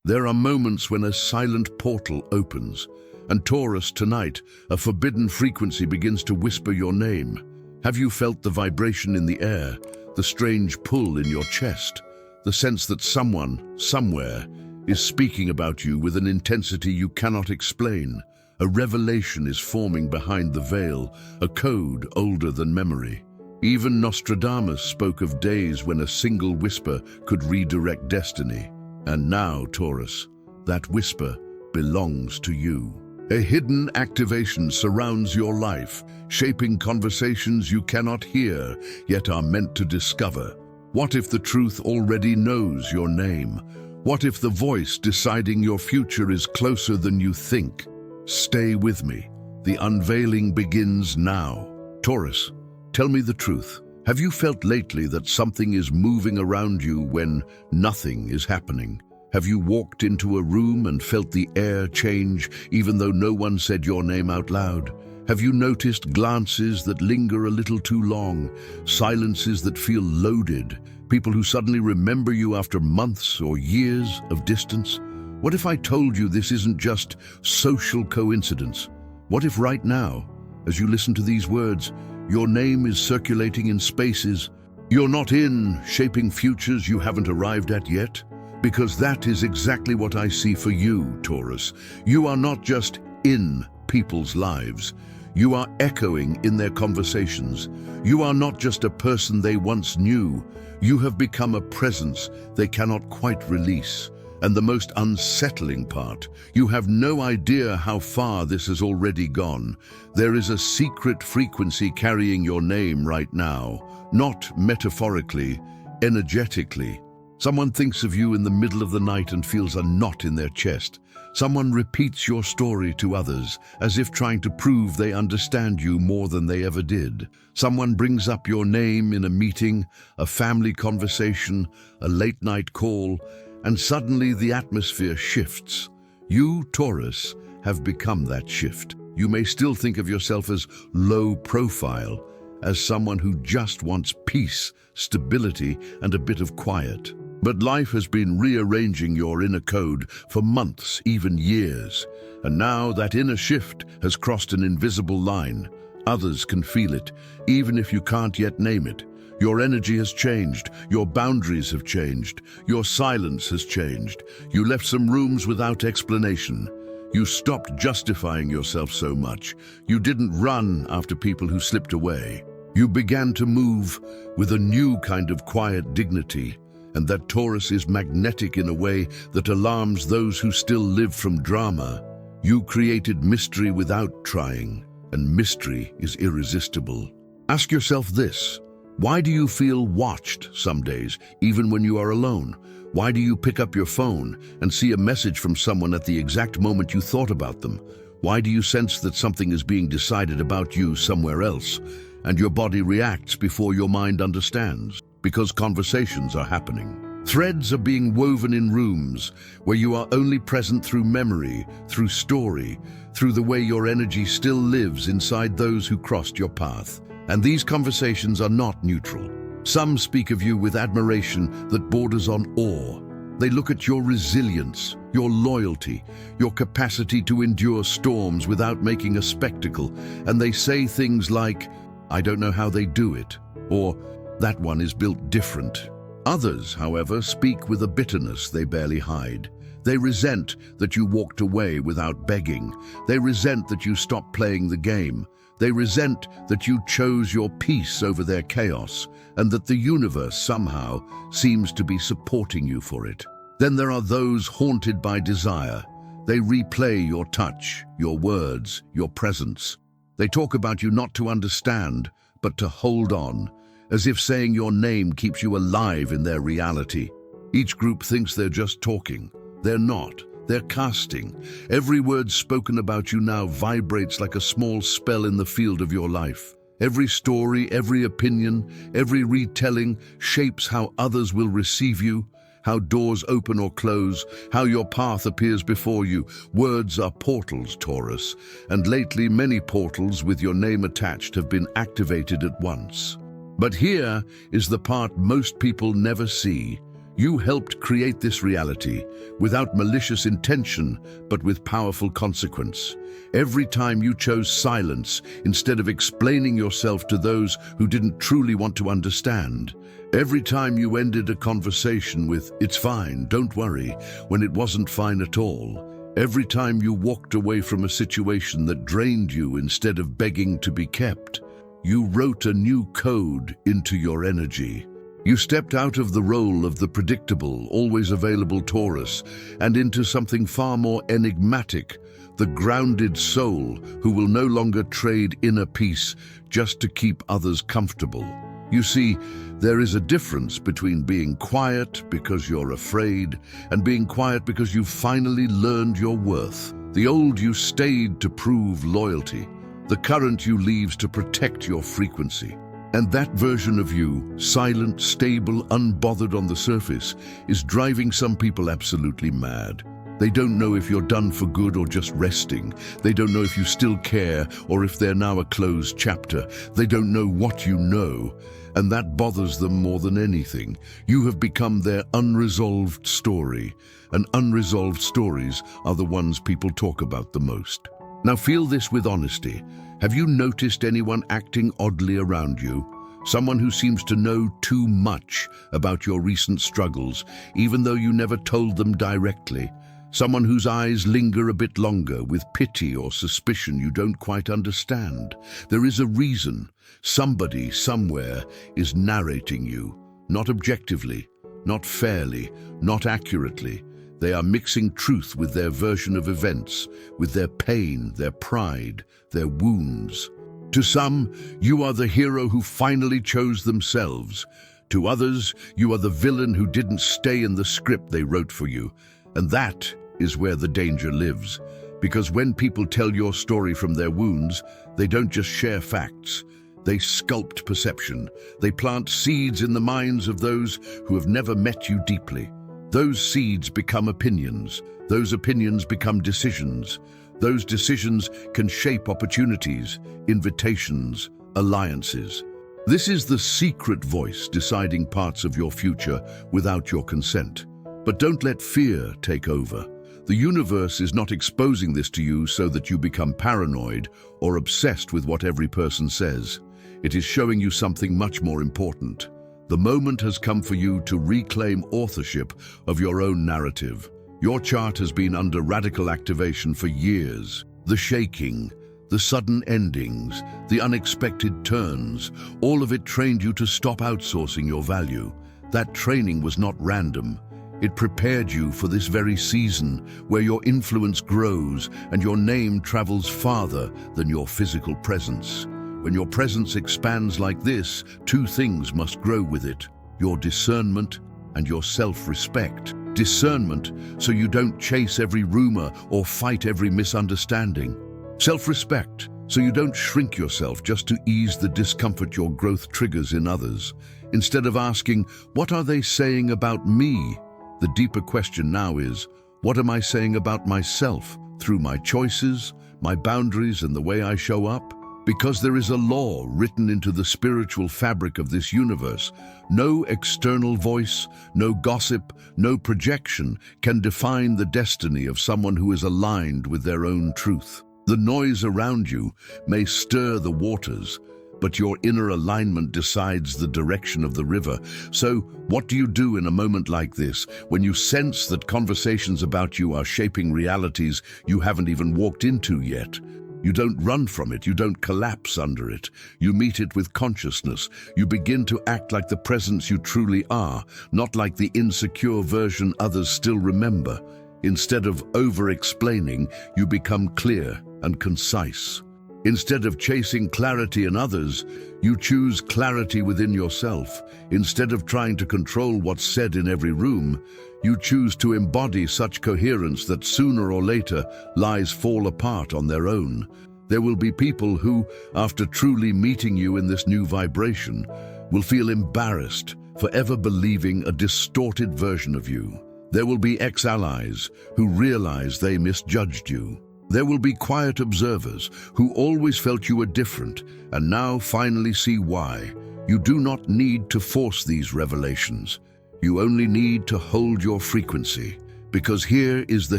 There are moments when a silent portal opens, and Taurus, tonight, a forbidden frequency begins to whisper your name. Have you felt the vibration in the air, the strange pull in your chest, the sense that someone, somewhere, is speaking about you with an intensity you cannot explain? A revelation is forming behind the veil, a code older than memory. Even Nostradamus spoke of days when a single whisper could redirect destiny. And now, Taurus, that whisper belongs to you. A hidden activation surrounds your life, shaping conversations you cannot hear, yet are meant to discover. What if the truth already knows your name? What if the voice deciding your future is closer than you think? Stay with me. The unveiling begins now. Taurus, tell me the truth. Have you felt lately that something is moving around you when nothing is happening? Have you walked into a room and felt the air change even though no one said your name out loud? Have you noticed glances that linger a little too long, silences that feel loaded, people who suddenly remember you after months or years of distance? What if I told you this isn't just social coincidence? What if right now, as you listen to these words, your name is circulating in spaces you're not in, shaping futures you haven't arrived at yet? Because that is exactly what I see for you, Taurus. You are not just in people's lives. You are echoing in their conversations. You are not just a person they once knew. You have become a presence they cannot quite release. And the most unsettling part, you have no idea how far this has already gone. There is a secret frequency carrying your name right now, not metaphorically, energetically. Someone thinks of you in the middle of the night and feels a knot in their chest. Someone repeats your story to others, as if trying to prove they understand you more than they ever did. Someone brings up your name in a meeting, a family conversation, a late-night call, and suddenly the atmosphere shifts. You, Taurus, have become that shift. You may still think of yourself as low profile, as someone who just wants peace, stability, and a bit of quiet. But life has been rearranging your inner code for months, even years. And now that inner shift has crossed an invisible line. Others can feel it, even if you can't yet name it. Your energy has changed, your boundaries have changed, your silence has changed. You left some rooms without explanation. You stopped justifying yourself so much. You didn't run after people who slipped away. You began to move with a new kind of quiet dignity, and that Taurus is magnetic in a way that alarms those who still live from drama. You created mystery without trying, and mystery is irresistible. Ask yourself this. Why do you feel watched some days, even when you are alone? Why do you pick up your phone and see a message from someone at the exact moment you thought about them? Why do you sense that something is being decided about you somewhere else, and your body reacts before your mind understands? Because conversations are happening. Threads are being woven in rooms where you are only present through memory, through story, through the way your energy still lives inside those who crossed your path. And these conversations are not neutral. Some speak of you with admiration that borders on awe. They look at your resilience, your loyalty, your capacity to endure storms without making a spectacle, and they say things like, "I don't know how they do it," or "That one is built different." Others, however, speak with a bitterness they barely hide. They resent that you walked away without begging. They resent that you stopped playing the game. They resent that you chose your peace over their chaos, and that the universe somehow seems to be supporting you for it. Then there are those haunted by desire. They replay your touch, your words, your presence. They talk about you not to understand, but to hold on, as if saying your name keeps you alive in their reality. Each group thinks they're just talking. They're not. They're casting. Every word spoken about you now vibrates like a small spell in the field of your life. Every story, every opinion, every retelling shapes how others will receive you, how doors open or close, how your path appears before you. Words are portals, Taurus, and lately many portals with your name attached have been activated at once. But here is the part most people never see. You helped create this reality without malicious intention, but with powerful consequence. Every time you chose silence instead of explaining yourself to those who didn't truly want to understand. Every time you ended a conversation with, "It's fine, don't worry," when it wasn't fine at all. Every time you walked away from a situation that drained you instead of begging to be kept. You wrote a new code into your energy. You stepped out of the role of the predictable, always available Taurus and into something far more enigmatic, the grounded soul who will no longer trade inner peace just to keep others comfortable. You see, there is a difference between being quiet because you're afraid and being quiet because you've finally learned your worth. The old you stayed to prove loyalty. The current you leaves to protect your frequency. And that version of you, silent, stable, unbothered on the surface, is driving some people absolutely mad. They don't know if you're done for good or just resting. They don't know if you still care or if they're now a closed chapter. They don't know what you know, and that bothers them more than anything. You have become their unresolved story, and unresolved stories are the ones people talk about the most. Now feel this with honesty. Have you noticed anyone acting oddly around you? Someone who seems to know too much about your recent struggles, even though you never told them directly. Someone whose eyes linger a bit longer with pity or suspicion you don't quite understand. There is a reason. Somebody, somewhere, is narrating you. Not objectively, not fairly, not accurately. They are mixing truth with their version of events, with their pain, their pride, their wounds. To some, you are the hero who finally chose themselves. To others, you are the villain who didn't stay in the script they wrote for you. And that is where the danger lives. Because when people tell your story from their wounds, they don't just share facts. They sculpt perception. They plant seeds in the minds of those who have never met you deeply. Those seeds become opinions. Those opinions become decisions. Those decisions can shape opportunities, invitations, alliances. This is the secret voice deciding parts of your future without your consent. But don't let fear take over. The universe is not exposing this to you so that you become paranoid or obsessed with what every person says. It is showing you something much more important. The moment has come for you to reclaim authorship of your own narrative. Your chart has been under radical activation for years. The shaking, the sudden endings, the unexpected turns, all of it trained you to stop outsourcing your value. That training was not random. It prepared you for this very season where your influence grows and your name travels farther than your physical presence. When your presence expands like this, two things must grow with it: your discernment and your self-respect. Discernment, so you don't chase every rumor or fight every misunderstanding. Self-respect, so you don't shrink yourself just to ease the discomfort your growth triggers in others. Instead of asking, "What are they saying about me?" the deeper question now is, "What am I saying about myself through my choices, my boundaries, and the way I show up?" Because there is a law written into the spiritual fabric of this universe. No external voice, no gossip, no projection can define the destiny of someone who is aligned with their own truth. The noise around you may stir the waters, but your inner alignment decides the direction of the river. So, what do you do in a moment like this, when you sense that conversations about you are shaping realities you haven't even walked into yet? You don't run from it, you don't collapse under it. You meet it with consciousness. You begin to act like the presence you truly are, not like the insecure version others still remember. Instead of over-explaining, you become clear and concise. Instead of chasing clarity in others, you choose clarity within yourself. Instead of trying to control what's said in every room, you choose to embody such coherence that sooner or later lies fall apart on their own. There will be people who, after truly meeting you in this new vibration, will feel embarrassed for ever believing a distorted version of you. There will be ex-allies who realize they misjudged you. There will be quiet observers who always felt you were different and now finally see why. You do not need to force these revelations. You only need to hold your frequency, because here is the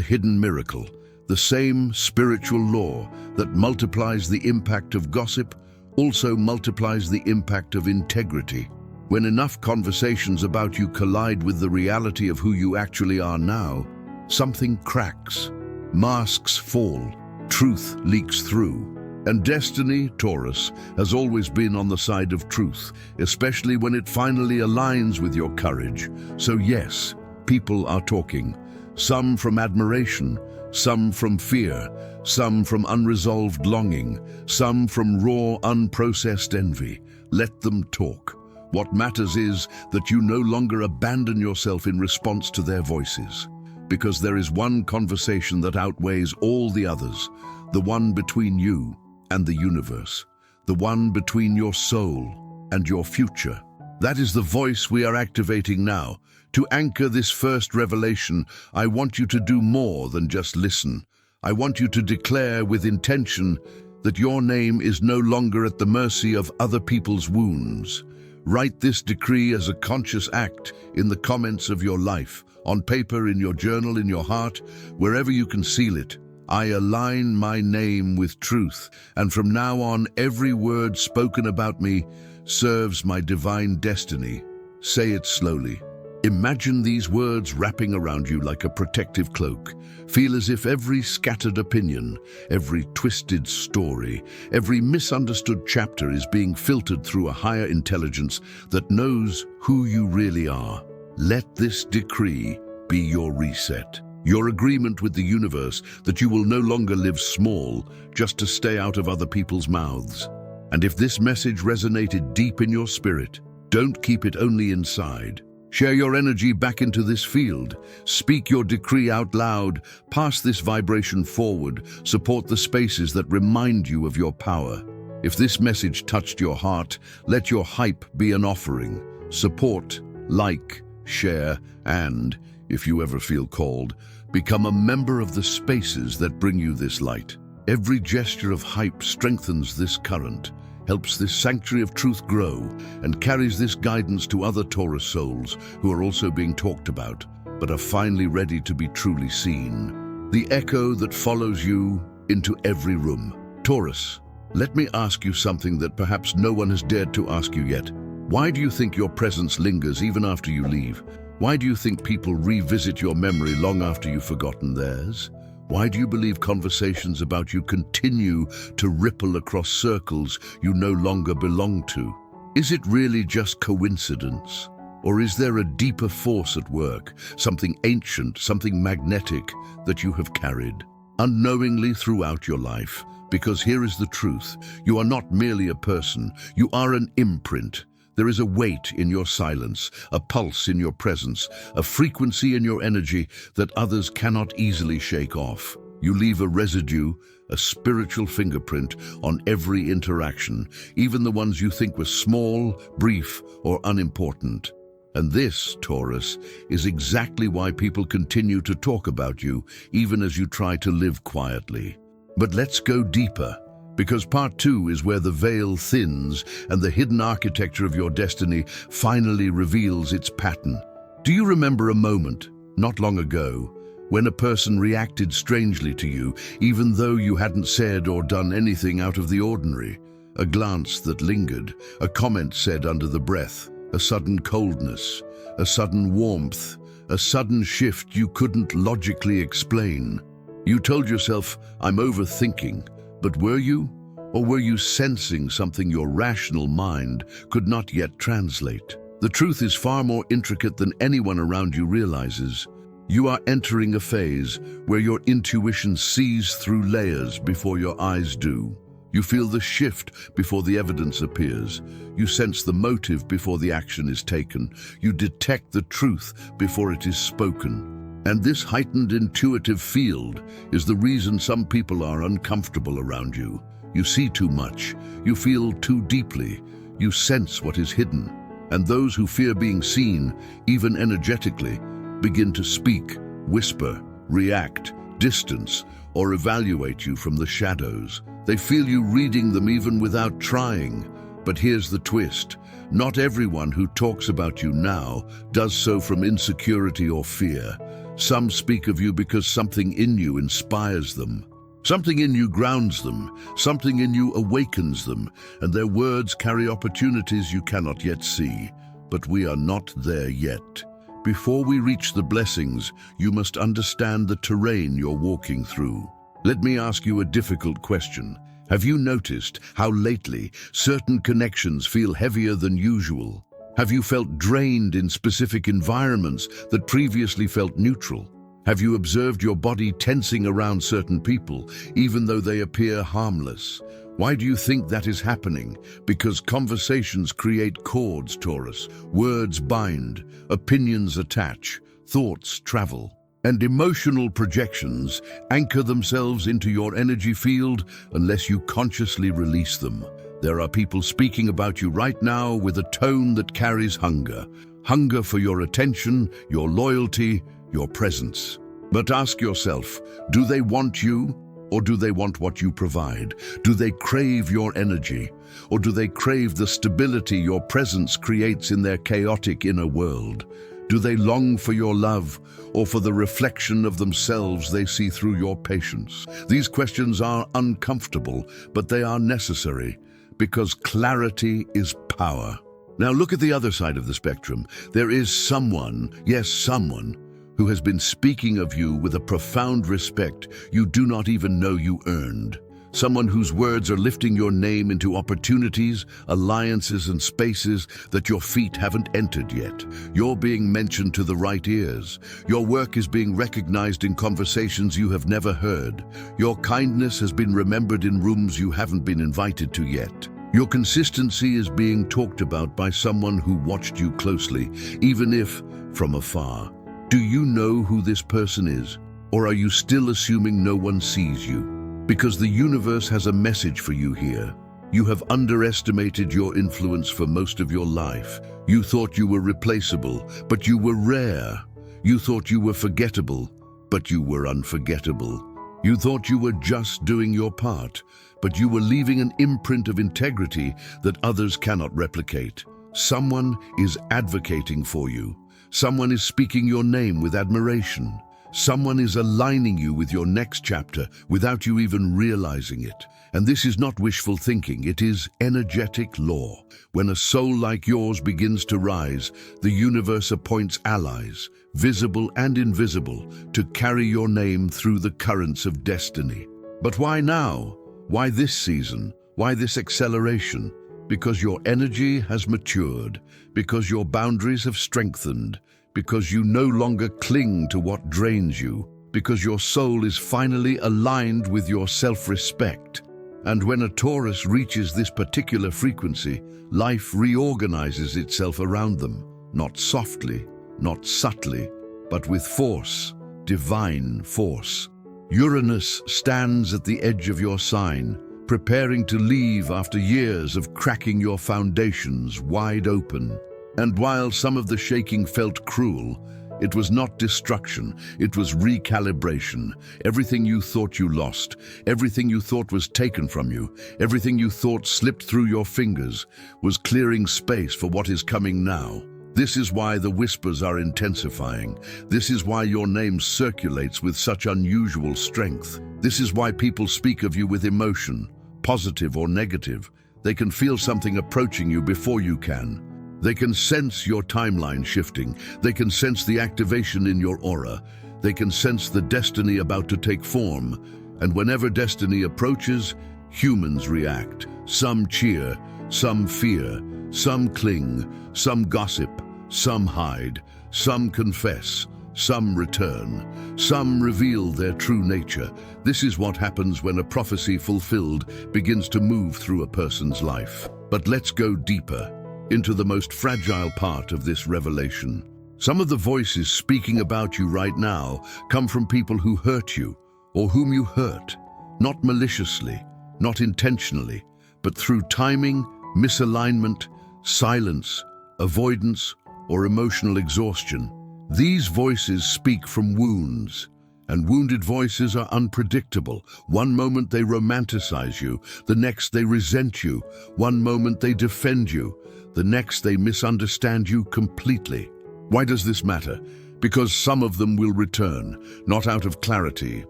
hidden miracle. The same spiritual law that multiplies the impact of gossip also multiplies the impact of integrity. When enough conversations about you collide with the reality of who you actually are now, something cracks, masks fall, truth leaks through. And destiny, Taurus, has always been on the side of truth, especially when it finally aligns with your courage. So yes, people are talking, some from admiration, some from fear, some from unresolved longing, some from raw, unprocessed envy. Let them talk. What matters is that you no longer abandon yourself in response to their voices, because there is one conversation that outweighs all the others, the one between you and the universe, the one between your soul and your future. That is the voice we are activating now. To anchor this first revelation, I want you to do more than just listen. I want you to declare with intention that your name is no longer at the mercy of other people's wounds. Write this decree as a conscious act in the comments of your life, on paper, in your journal, in your heart, wherever you can seal it. I align my name with truth, and from now on, every word spoken about me serves my divine destiny. Say it slowly. Imagine these words wrapping around you like a protective cloak. Feel as if every scattered opinion, every twisted story, every misunderstood chapter is being filtered through a higher intelligence that knows who you really are. Let this decree be your reset. Your agreement with the universe that you will no longer live small just to stay out of other people's mouths. And if this message resonated deep in your spirit, don't keep it only inside. Share your energy back into this field. Speak your decree out loud. Pass this vibration forward. Support the spaces that remind you of your power. If this message touched your heart, let your hype be an offering. Support, like, share, and, if you ever feel called, become a member of the spaces that bring you this light. Every gesture of hype strengthens this current, helps this sanctuary of truth grow, and carries this guidance to other Taurus souls who are also being talked about, but are finally ready to be truly seen. The echo that follows you into every room. Taurus, let me ask you something that perhaps no one has dared to ask you yet. Why do you think your presence lingers even after you leave? Why do you think people revisit your memory long after you've forgotten theirs? Why do you believe conversations about you continue to ripple across circles you no longer belong to? Is it really just coincidence? Or is there a deeper force at work, something ancient, something magnetic that you have carried unknowingly throughout your life? Because here is the truth. You are not merely a person, you are an imprint. There is a weight in your silence, a pulse in your presence, a frequency in your energy that others cannot easily shake off. You leave a residue, a spiritual fingerprint on every interaction, even the ones you think were small, brief, or unimportant. And this, Taurus, is exactly why people continue to talk about you, even as you try to live quietly. But let's go deeper. Because part 2 is where the veil thins and the hidden architecture of your destiny finally reveals its pattern. Do you remember a moment, not long ago, when a person reacted strangely to you, even though you hadn't said or done anything out of the ordinary? A glance that lingered, a comment said under the breath, a sudden coldness, a sudden warmth, a sudden shift you couldn't logically explain. You told yourself, "I'm overthinking." But were you? Or were you sensing something your rational mind could not yet translate? The truth is far more intricate than anyone around you realizes. You are entering a phase where your intuition sees through layers before your eyes do. You feel the shift before the evidence appears. You sense the motive before the action is taken. You detect the truth before it is spoken. And this heightened intuitive field is the reason some people are uncomfortable around you. You see too much, you feel too deeply, you sense what is hidden. And those who fear being seen, even energetically, begin to speak, whisper, react, distance, or evaluate you from the shadows. They feel you reading them even without trying. But here's the twist. Not everyone who talks about you now does so from insecurity or fear. Some speak of you because something in you inspires them. Something in you grounds them, something in you awakens them, and their words carry opportunities you cannot yet see. But we are not there yet. Before we reach the blessings, you must understand the terrain you're walking through. Let me ask you a difficult question. Have you noticed how lately certain connections feel heavier than usual? Have you felt drained in specific environments that previously felt neutral? Have you observed your body tensing around certain people, even though they appear harmless? Why do you think that is happening? Because conversations create cords, Taurus. Words bind, opinions attach, thoughts travel. And emotional projections anchor themselves into your energy field unless you consciously release them. There are people speaking about you right now with a tone that carries hunger. Hunger for your attention, your loyalty, your presence. But ask yourself, do they want you, or do they want what you provide? Do they crave your energy, or do they crave the stability your presence creates in their chaotic inner world? Do they long for your love, or for the reflection of themselves they see through your patience? These questions are uncomfortable, but they are necessary, because clarity is power. Now look at the other side of the spectrum. There is someone, yes, someone, who has been speaking of you with a profound respect you do not even know you earned. Someone whose words are lifting your name into opportunities, alliances, and spaces that your feet haven't entered yet. You're being mentioned to the right ears. Your work is being recognized in conversations you have never heard. Your kindness has been remembered in rooms you haven't been invited to yet. Your consistency is being talked about by someone who watched you closely, even if from afar. Do you know who this person is? Or are you still assuming no one sees you? Because the universe has a message for you here. You have underestimated your influence for most of your life. You thought you were replaceable, but you were rare. You thought you were forgettable, but you were unforgettable. You thought you were just doing your part, but you were leaving an imprint of integrity that others cannot replicate. Someone is advocating for you. Someone is speaking your name with admiration. Someone is aligning you with your next chapter without you even realizing it. And this is not wishful thinking, it is energetic law. When a soul like yours begins to rise, the universe appoints allies, visible and invisible, to carry your name through the currents of destiny. But why now? Why this season? Why this acceleration? Because your energy has matured, because your boundaries have strengthened, because you no longer cling to what drains you, because your soul is finally aligned with your self-respect. And when a Taurus reaches this particular frequency, life reorganizes itself around them, not softly, not subtly, but with force, divine force. Uranus stands at the edge of your sign, preparing to leave after years of cracking your foundations wide open. And while some of the shaking felt cruel, it was not destruction, it was recalibration. Everything you thought you lost, everything you thought was taken from you, everything you thought slipped through your fingers, was clearing space for what is coming now. This is why the whispers are intensifying. This is why your name circulates with such unusual strength. This is why people speak of you with emotion, positive or negative. They can feel something approaching you before you can. They can sense your timeline shifting. They can sense the activation in your aura. They can sense the destiny about to take form. And whenever destiny approaches, humans react. Some cheer, some fear, some cling, some gossip, some hide, some confess, some return, some reveal their true nature. This is what happens when a prophecy fulfilled begins to move through a person's life. But let's go deeper, into the most fragile part of this revelation. Some of the voices speaking about you right now come from people who hurt you, or whom you hurt, not maliciously, not intentionally, but through timing, misalignment, silence, avoidance, or emotional exhaustion. These voices speak from wounds, And wounded voices are unpredictable. One moment they romanticize you, the next they resent you. One moment they defend you, the next they misunderstand you completely. Why does this matter? Because some of them will return, not out of clarity,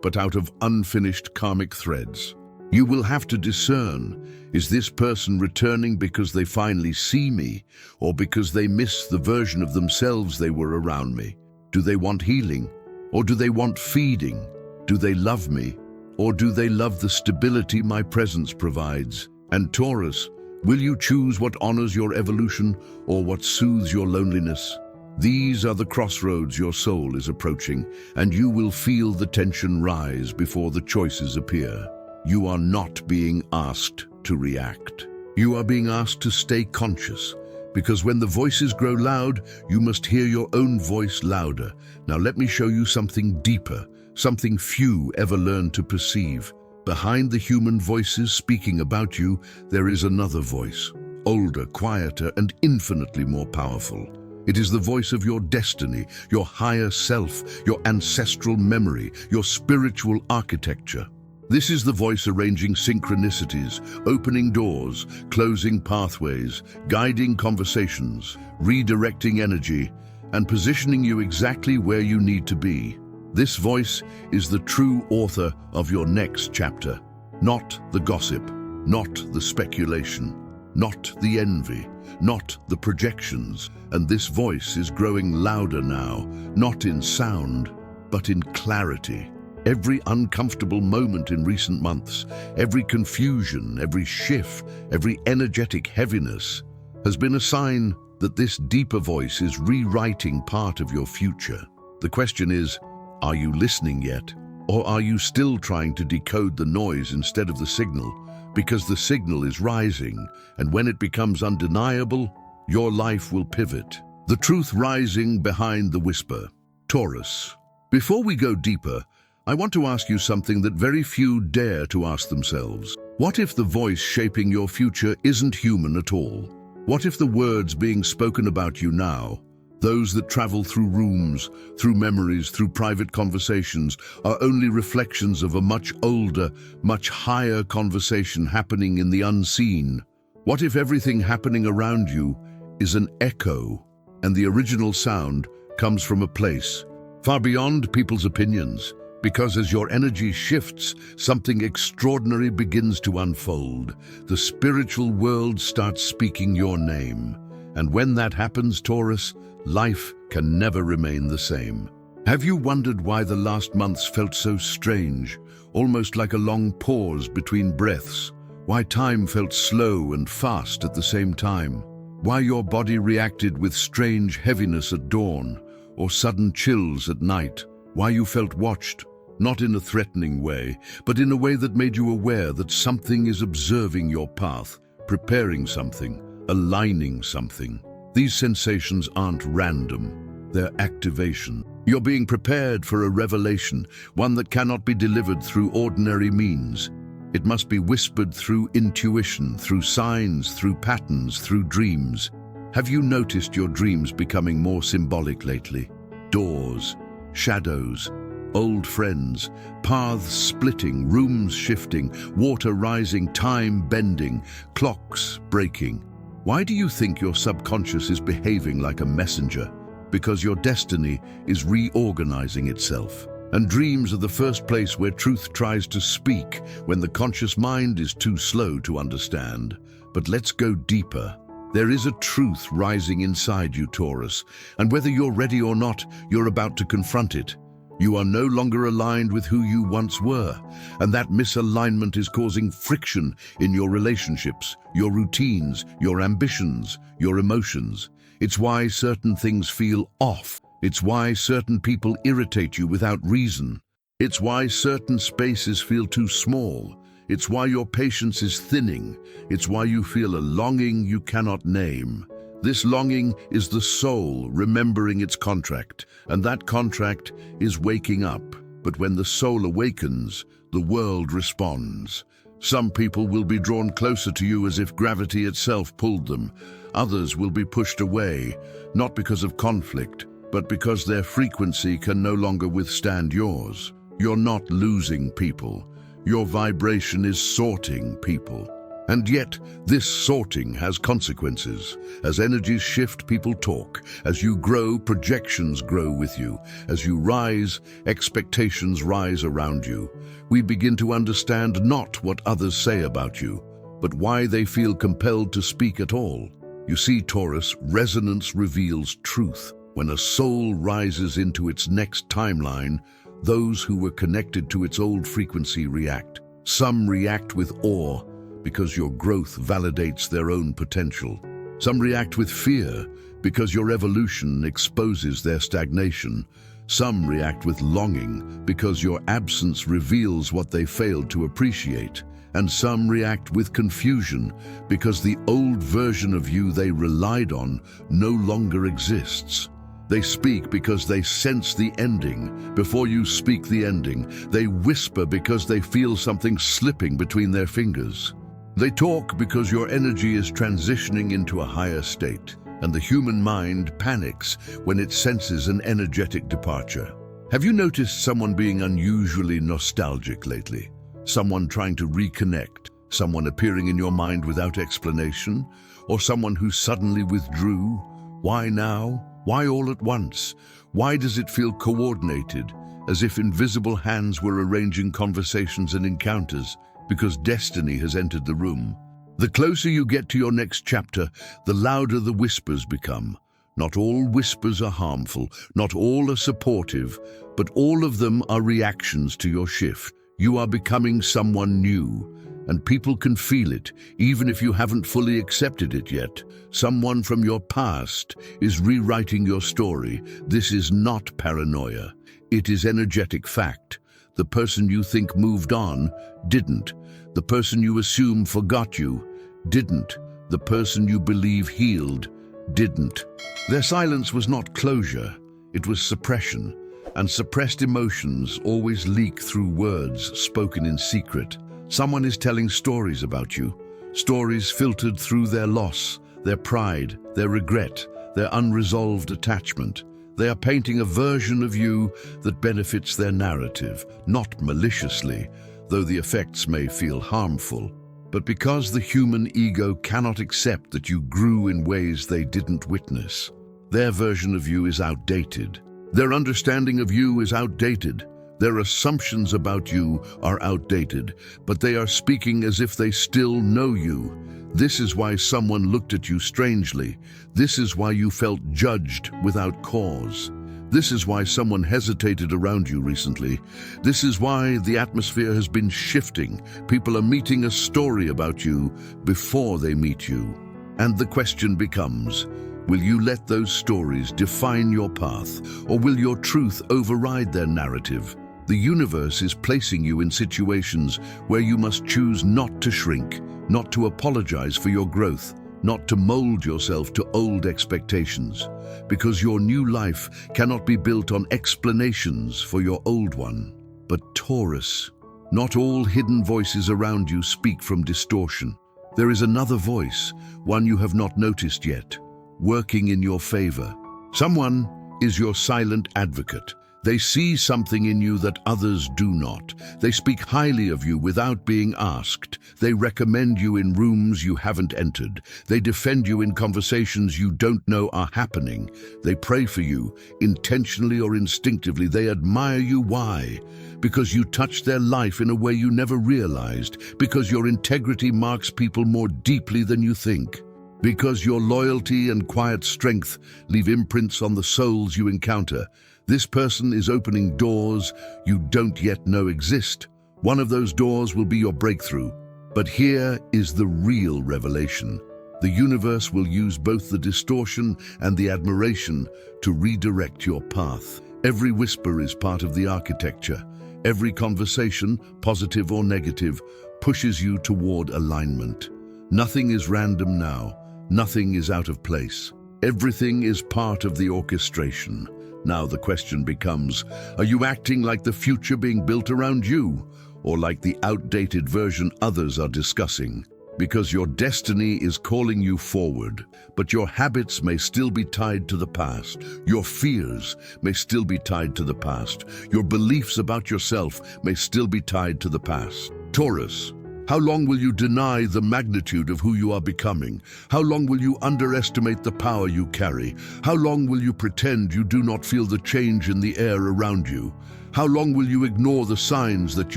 but out of unfinished karmic threads. You will have to discern, is this person returning because they finally see me, or because they miss the version of themselves they were around me? Do they want healing, or do they want feeding? Do they love me, or do they love the stability my presence provides? And Taurus, will you choose what honors your evolution or what soothes your loneliness? These are the crossroads your soul is approaching, and you will feel the tension rise before the choices appear. You are not being asked to react. You are being asked to stay conscious, because when the voices grow loud, you must hear your own voice louder. Now let me show you something deeper, something few ever learn to perceive. Behind the human voices speaking about you, there is another voice, older, quieter, and infinitely more powerful. It is the voice of your destiny, your higher self, your ancestral memory, your spiritual architecture. This is the voice arranging synchronicities, opening doors, closing pathways, guiding conversations, redirecting energy, and positioning you exactly where you need to be. This voice is the true author of your next chapter, not the gossip, not the speculation, not the envy, not the projections. And this voice is growing louder now, not in sound, but in clarity. Every uncomfortable moment in recent months, every confusion, every shift, every energetic heaviness has been a sign that this deeper voice is rewriting part of your future. The question is, are you listening yet? Or are you still trying to decode the noise instead of the signal? Because the signal is rising, and when it becomes undeniable, your life will pivot. The truth rising behind the whisper. Taurus. Before we go deeper, I want to ask you something that very few dare to ask themselves. What if the voice shaping your future isn't human at all? What if the words being spoken about you now, those that travel through rooms, through memories, through private conversations, are only reflections of a much older, much higher conversation happening in the unseen? What if everything happening around you is an echo, and the original sound comes from a place far beyond people's opinions? Because as your energy shifts, something extraordinary begins to unfold. The spiritual world starts speaking your name. And when that happens, Taurus, life can never remain the same. Have you wondered why the last months felt so strange, almost like a long pause between breaths? Why time felt slow and fast at the same time? Why your body reacted with strange heaviness at dawn, or sudden chills at night? Why you felt watched, not in a threatening way, but in a way that made you aware that something is observing your path, preparing something, aligning something. These sensations aren't random, they're activation. You're being prepared for a revelation, one that cannot be delivered through ordinary means. It must be whispered through intuition, through signs, through patterns, through dreams. Have you noticed your dreams becoming more symbolic lately? Doors, shadows, old friends, paths splitting, rooms shifting, water rising, time bending, clocks breaking. Why do you think your subconscious is behaving like a messenger? Because your destiny is reorganizing itself. And dreams are the first place where truth tries to speak, when the conscious mind is too slow to understand. But let's go deeper. There is a truth rising inside you, Taurus, and whether you're ready or not, you're about to confront it. You are no longer aligned with who you once were, and that misalignment is causing friction in your relationships, your routines, your ambitions, your emotions. It's why certain things feel off. It's why certain people irritate you without reason. It's why certain spaces feel too small. It's why your patience is thinning. It's why you feel a longing you cannot name. This longing is the soul remembering its contract, and that contract is waking up. But when the soul awakens, the world responds. Some people will be drawn closer to you as if gravity itself pulled them. Others will be pushed away, not because of conflict, but because their frequency can no longer withstand yours. You're not losing people. Your vibration is sorting people. And yet, this sorting has consequences. As energies shift, people talk. As you grow, projections grow with you. As you rise, expectations rise around you. We begin to understand not what others say about you, but why they feel compelled to speak at all. You see, Taurus, resonance reveals truth. When a soul rises into its next timeline, those who were connected to its old frequency react. Some react with awe, because your growth validates their own potential. Some react with fear, because your evolution exposes their stagnation. Some react with longing, because your absence reveals what they failed to appreciate. And some react with confusion, because the old version of you they relied on no longer exists. They speak because they sense the ending. Before you speak the ending, they whisper because they feel something slipping between their fingers. They talk because your energy is transitioning into a higher state, and the human mind panics when it senses an energetic departure. Have you noticed someone being unusually nostalgic lately? Someone trying to reconnect? Someone appearing in your mind without explanation? Or someone who suddenly withdrew? Why now? Why all at once? Why does it feel coordinated, as if invisible hands were arranging conversations and encounters? Because destiny has entered the room. The closer you get to your next chapter, the louder the whispers become. Not all whispers are harmful, not all are supportive, but all of them are reactions to your shift. You are becoming someone new, and people can feel it, even if you haven't fully accepted it yet. Someone from your past is rewriting your story. This is not paranoia. It is energetic fact. The person you think moved on didn't. The person you assume forgot you didn't. The person you believe healed didn't. Their silence was not closure, it was suppression. And suppressed emotions always leak through words spoken in secret. Someone is telling stories about you, stories filtered through their loss, their pride, their regret, their unresolved attachment. They are painting a version of you that benefits their narrative, not maliciously, though the effects may feel harmful, but because the human ego cannot accept that you grew in ways they didn't witness. Their version of you is outdated. Their understanding of you is outdated. Their assumptions about you are outdated, but they are speaking as if they still know you. This is why someone looked at you strangely. This is why you felt judged without cause. This is why someone hesitated around you recently. This is why the atmosphere has been shifting. People are meeting a story about you before they meet you. And the question becomes, will you let those stories define your path, or will your truth override their narrative? The universe is placing you in situations where you must choose not to shrink, not to apologize for your growth, not to mold yourself to old expectations, because your new life cannot be built on explanations for your old one. But Taurus, not all hidden voices around you speak from distortion. There is another voice, one you have not noticed yet, working in your favor. Someone is your silent advocate. They see something in you that others do not. They speak highly of you without being asked. They recommend you in rooms you haven't entered. They defend you in conversations you don't know are happening. They pray for you, intentionally or instinctively. They admire you. Why? Because you touch their life in a way you never realized. Because your integrity marks people more deeply than you think. Because your loyalty and quiet strength leave imprints on the souls you encounter. This person is opening doors you don't yet know exist. One of those doors will be your breakthrough. But here is the real revelation. The universe will use both the distortion and the admiration to redirect your path. Every whisper is part of the architecture. Every conversation, positive or negative, pushes you toward alignment. Nothing is random now. Nothing is out of place. Everything is part of the orchestration. Now the question becomes, are you acting like the future being built around you, or like the outdated version others are discussing? Because your destiny is calling you forward, but your habits may still be tied to the past. Your fears may still be tied to the past. Your beliefs about yourself may still be tied to the past. Taurus, how long will you deny the magnitude of who you are becoming? How long will you underestimate the power you carry? How long will you pretend you do not feel the change in the air around you? How long will you ignore the signs that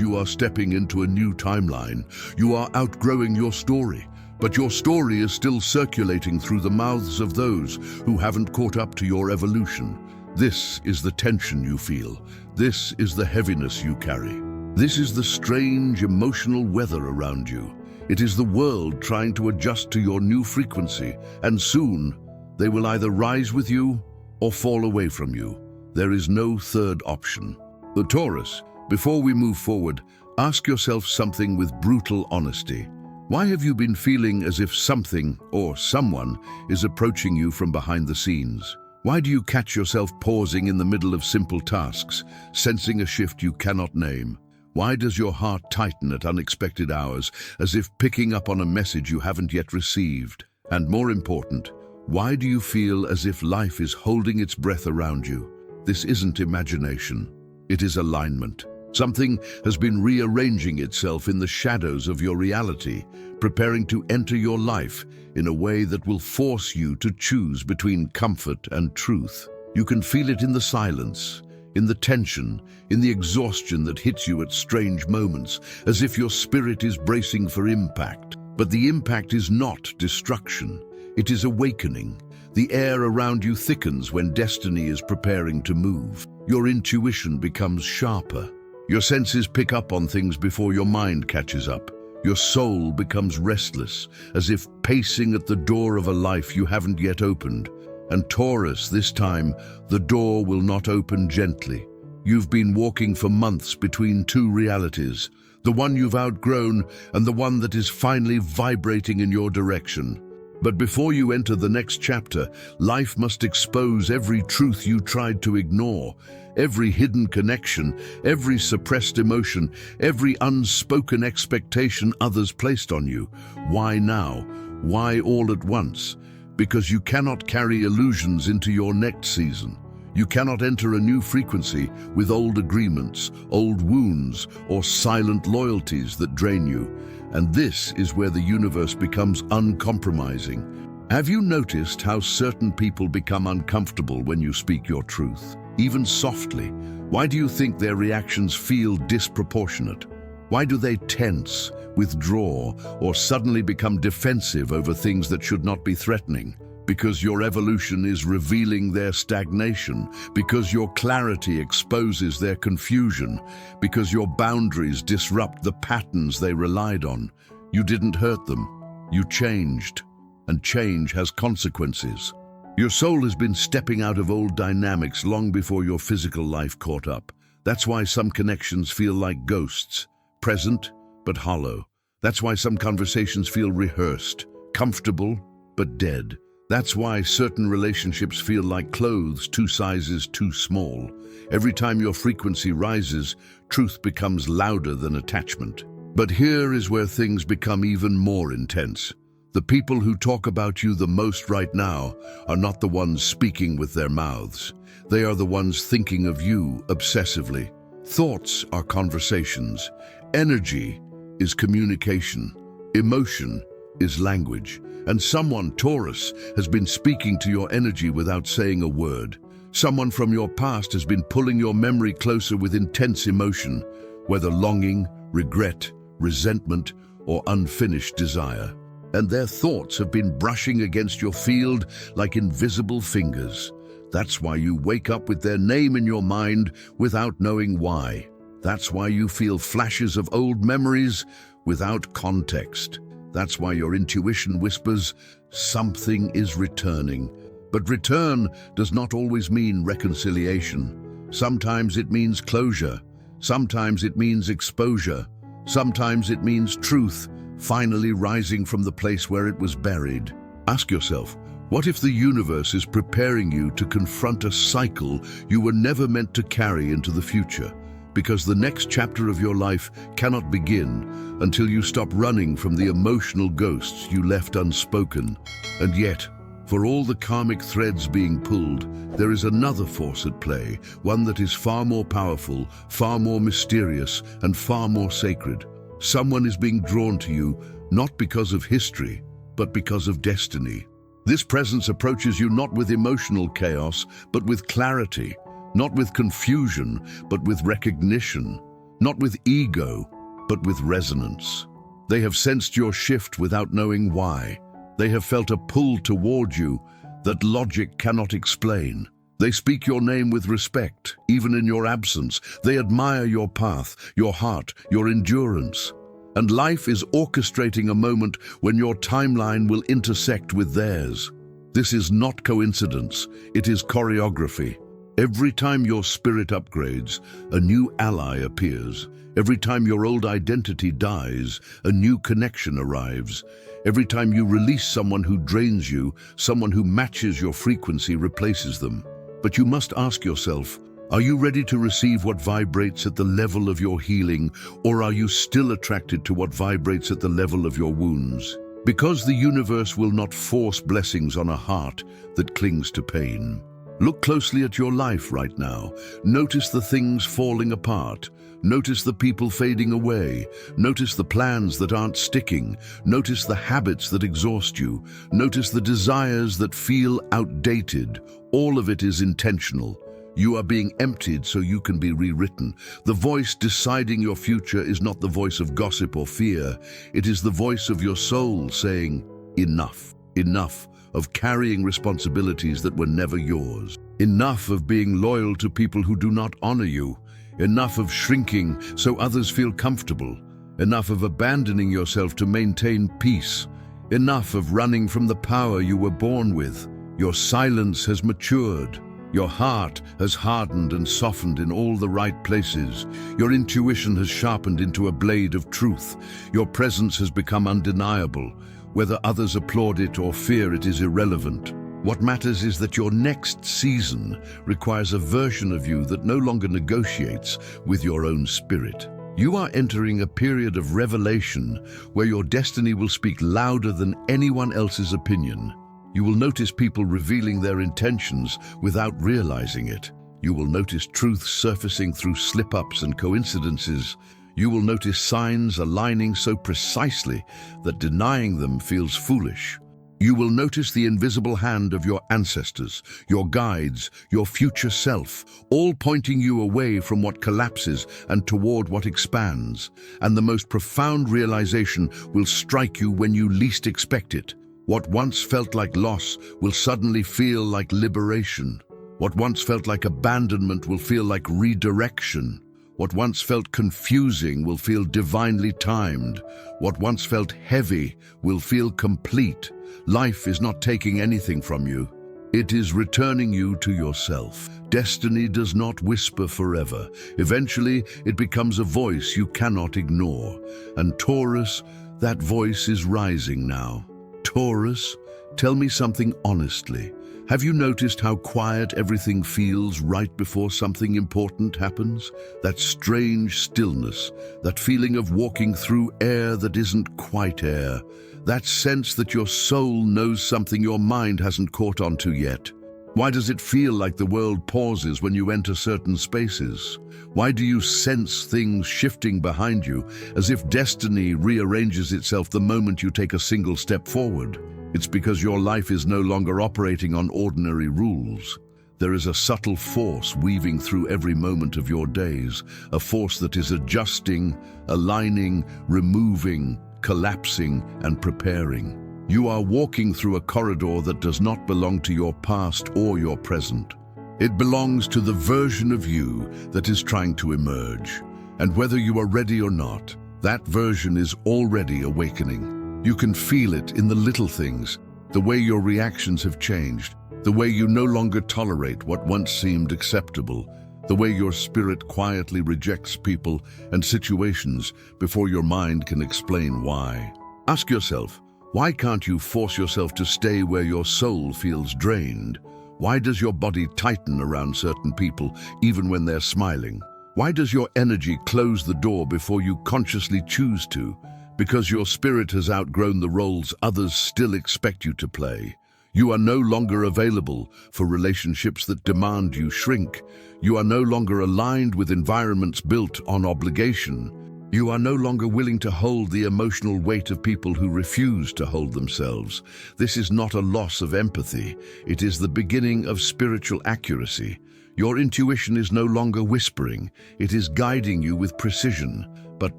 you are stepping into a new timeline? You are outgrowing your story, but your story is still circulating through the mouths of those who haven't caught up to your evolution. This is the tension you feel. This is the heaviness you carry. This is the strange emotional weather around you. It is the world trying to adjust to your new frequency, and soon they will either rise with you or fall away from you. There is no third option. The Taurus, before we move forward, ask yourself something with brutal honesty. Why have you been feeling as if something or someone is approaching you from behind the scenes? Why do you catch yourself pausing in the middle of simple tasks, sensing a shift you cannot name? Why does your heart tighten at unexpected hours, as if picking up on a message you haven't yet received? And more important, why do you feel as if life is holding its breath around you? This isn't imagination. It is alignment. Something has been rearranging itself in the shadows of your reality, preparing to enter your life in a way that will force you to choose between comfort and truth. You can feel it in the silence, in the tension, in the exhaustion that hits you at strange moments, as if your spirit is bracing for impact. But the impact is not destruction. It is awakening. The air around you thickens when destiny is preparing to move. Your intuition becomes sharper. Your senses pick up on things before your mind catches up. Your soul becomes restless, as if pacing at the door of a life you haven't yet opened. And Taurus, this time, the door will not open gently. You've been walking for months between two realities, the one you've outgrown and the one that is finally vibrating in your direction. But before you enter the next chapter, life must expose every truth you tried to ignore, every hidden connection, every suppressed emotion, every unspoken expectation others placed on you. Why now? Why all at once? Because you cannot carry illusions into your next season. You cannot enter a new frequency with old agreements, old wounds, or silent loyalties that drain you. And this is where the universe becomes uncompromising. Have you noticed how certain people become uncomfortable when you speak your truth, even softly? Why do you think their reactions feel disproportionate? Why do they tense, withdraw, or suddenly become defensive over things that should not be threatening? Because your evolution is revealing their stagnation, because your clarity exposes their confusion, because your boundaries disrupt the patterns they relied on. You didn't hurt them, you changed, and change has consequences. Your soul has been stepping out of old dynamics long before your physical life caught up. That's why some connections feel like ghosts, present but hollow. That's why some conversations feel rehearsed, comfortable but dead. That's why certain relationships feel like clothes 2 sizes too small. Every time your frequency rises, truth becomes louder than attachment. But here is where things become even more intense. The people who talk about you the most right now are not the ones speaking with their mouths. They are the ones thinking of you obsessively. Thoughts are conversations. Energy is communication. Emotion is language. And someone, Taurus, has been speaking to your energy without saying a word. Someone from your past has been pulling your memory closer with intense emotion, whether longing, regret, resentment, or unfinished desire. And their thoughts have been brushing against your field like invisible fingers. That's why you wake up with their name in your mind without knowing why. That's why you feel flashes of old memories without context. That's why your intuition whispers, something is returning. But return does not always mean reconciliation. Sometimes it means closure. Sometimes it means exposure. Sometimes it means truth, finally rising from the place where it was buried. Ask yourself, what if the universe is preparing you to confront a cycle you were never meant to carry into the future? because the next chapter of your life cannot begin until you stop running from the emotional ghosts you left unspoken. And yet, for all the karmic threads being pulled, there is another force at play, one that is far more powerful, far more mysterious, and far more sacred. Someone is being drawn to you, not because of history, but because of destiny. This presence approaches you not with emotional chaos, but with clarity, not with confusion, but with recognition, not with ego, but with resonance. They have sensed your shift without knowing why. They have felt a pull toward you that logic cannot explain. They speak your name with respect, even in your absence. They admire your path, your heart, your endurance. And life is orchestrating a moment when your timeline will intersect with theirs. This is not coincidence, it is choreography. Every time your spirit upgrades, a new ally appears. Every time your old identity dies, a new connection arrives. Every time you release someone who drains you, someone who matches your frequency replaces them. But you must ask yourself, are you ready to receive what vibrates at the level of your healing, or are you still attracted to what vibrates at the level of your wounds? Because the universe will not force blessings on a heart that clings to pain. Look closely at your life right now. Notice the things falling apart. Notice the people fading away. Notice the plans that aren't sticking. Notice the habits that exhaust you. Notice the desires that feel outdated. All of it is intentional. You are being emptied so you can be rewritten. The voice deciding your future is not the voice of gossip or fear. It is the voice of your soul saying, enough, enough of carrying responsibilities that were never yours. Enough of being loyal to people who do not honor you. Enough of shrinking so others feel comfortable. Enough of abandoning yourself to maintain peace. Enough of running from the power you were born with. Your silence has matured. Your heart has hardened and softened in all the right places. Your intuition has sharpened into a blade of truth. Your presence has become undeniable. Whether others applaud it or fear it is irrelevant. What matters is that your next season requires a version of you that no longer negotiates with your own spirit. You are entering a period of revelation where your destiny will speak louder than anyone else's opinion. You will notice people revealing their intentions without realizing it. You will notice truth surfacing through slip-ups and coincidences. You will notice signs aligning so precisely that denying them feels foolish. You will notice the invisible hand of your ancestors, your guides, your future self, all pointing you away from what collapses and toward what expands. And the most profound realization will strike you when you least expect it. What once felt like loss will suddenly feel like liberation. What once felt like abandonment will feel like redirection. What once felt confusing will feel divinely timed. What once felt heavy will feel complete. Life is not taking anything from you. It is returning you to yourself. Destiny does not whisper forever. Eventually, it becomes a voice you cannot ignore. And Taurus, that voice is rising now. Taurus, tell me something honestly. Have you noticed how quiet everything feels right before something important happens? That strange stillness, that feeling of walking through air that isn't quite air, that sense that your soul knows something your mind hasn't caught on to yet. Why does it feel like the world pauses when you enter certain spaces? Why do you sense things shifting behind you, as if destiny rearranges itself the moment you take a single step forward? It's because your life is no longer operating on ordinary rules. There is a subtle force weaving through every moment of your days, a force that is adjusting, aligning, removing, collapsing, and preparing. You are walking through a corridor that does not belong to your past or your present. It belongs to the version of you that is trying to emerge. And whether you are ready or not, that version is already awakening. You can feel it in the little things, the way your reactions have changed, the way you no longer tolerate what once seemed acceptable, the way your spirit quietly rejects people and situations before your mind can explain why. Ask yourself, why can't you force yourself to stay where your soul feels drained? Why does your body tighten around certain people even when they're smiling? Why does your energy close the door before you consciously choose to? Because your spirit has outgrown the roles others still expect you to play. You are no longer available for relationships that demand you shrink. You are no longer aligned with environments built on obligation. You are no longer willing to hold the emotional weight of people who refuse to hold themselves. This is not a loss of empathy. It is the beginning of spiritual accuracy. Your intuition is no longer whispering. It is guiding you with precision. But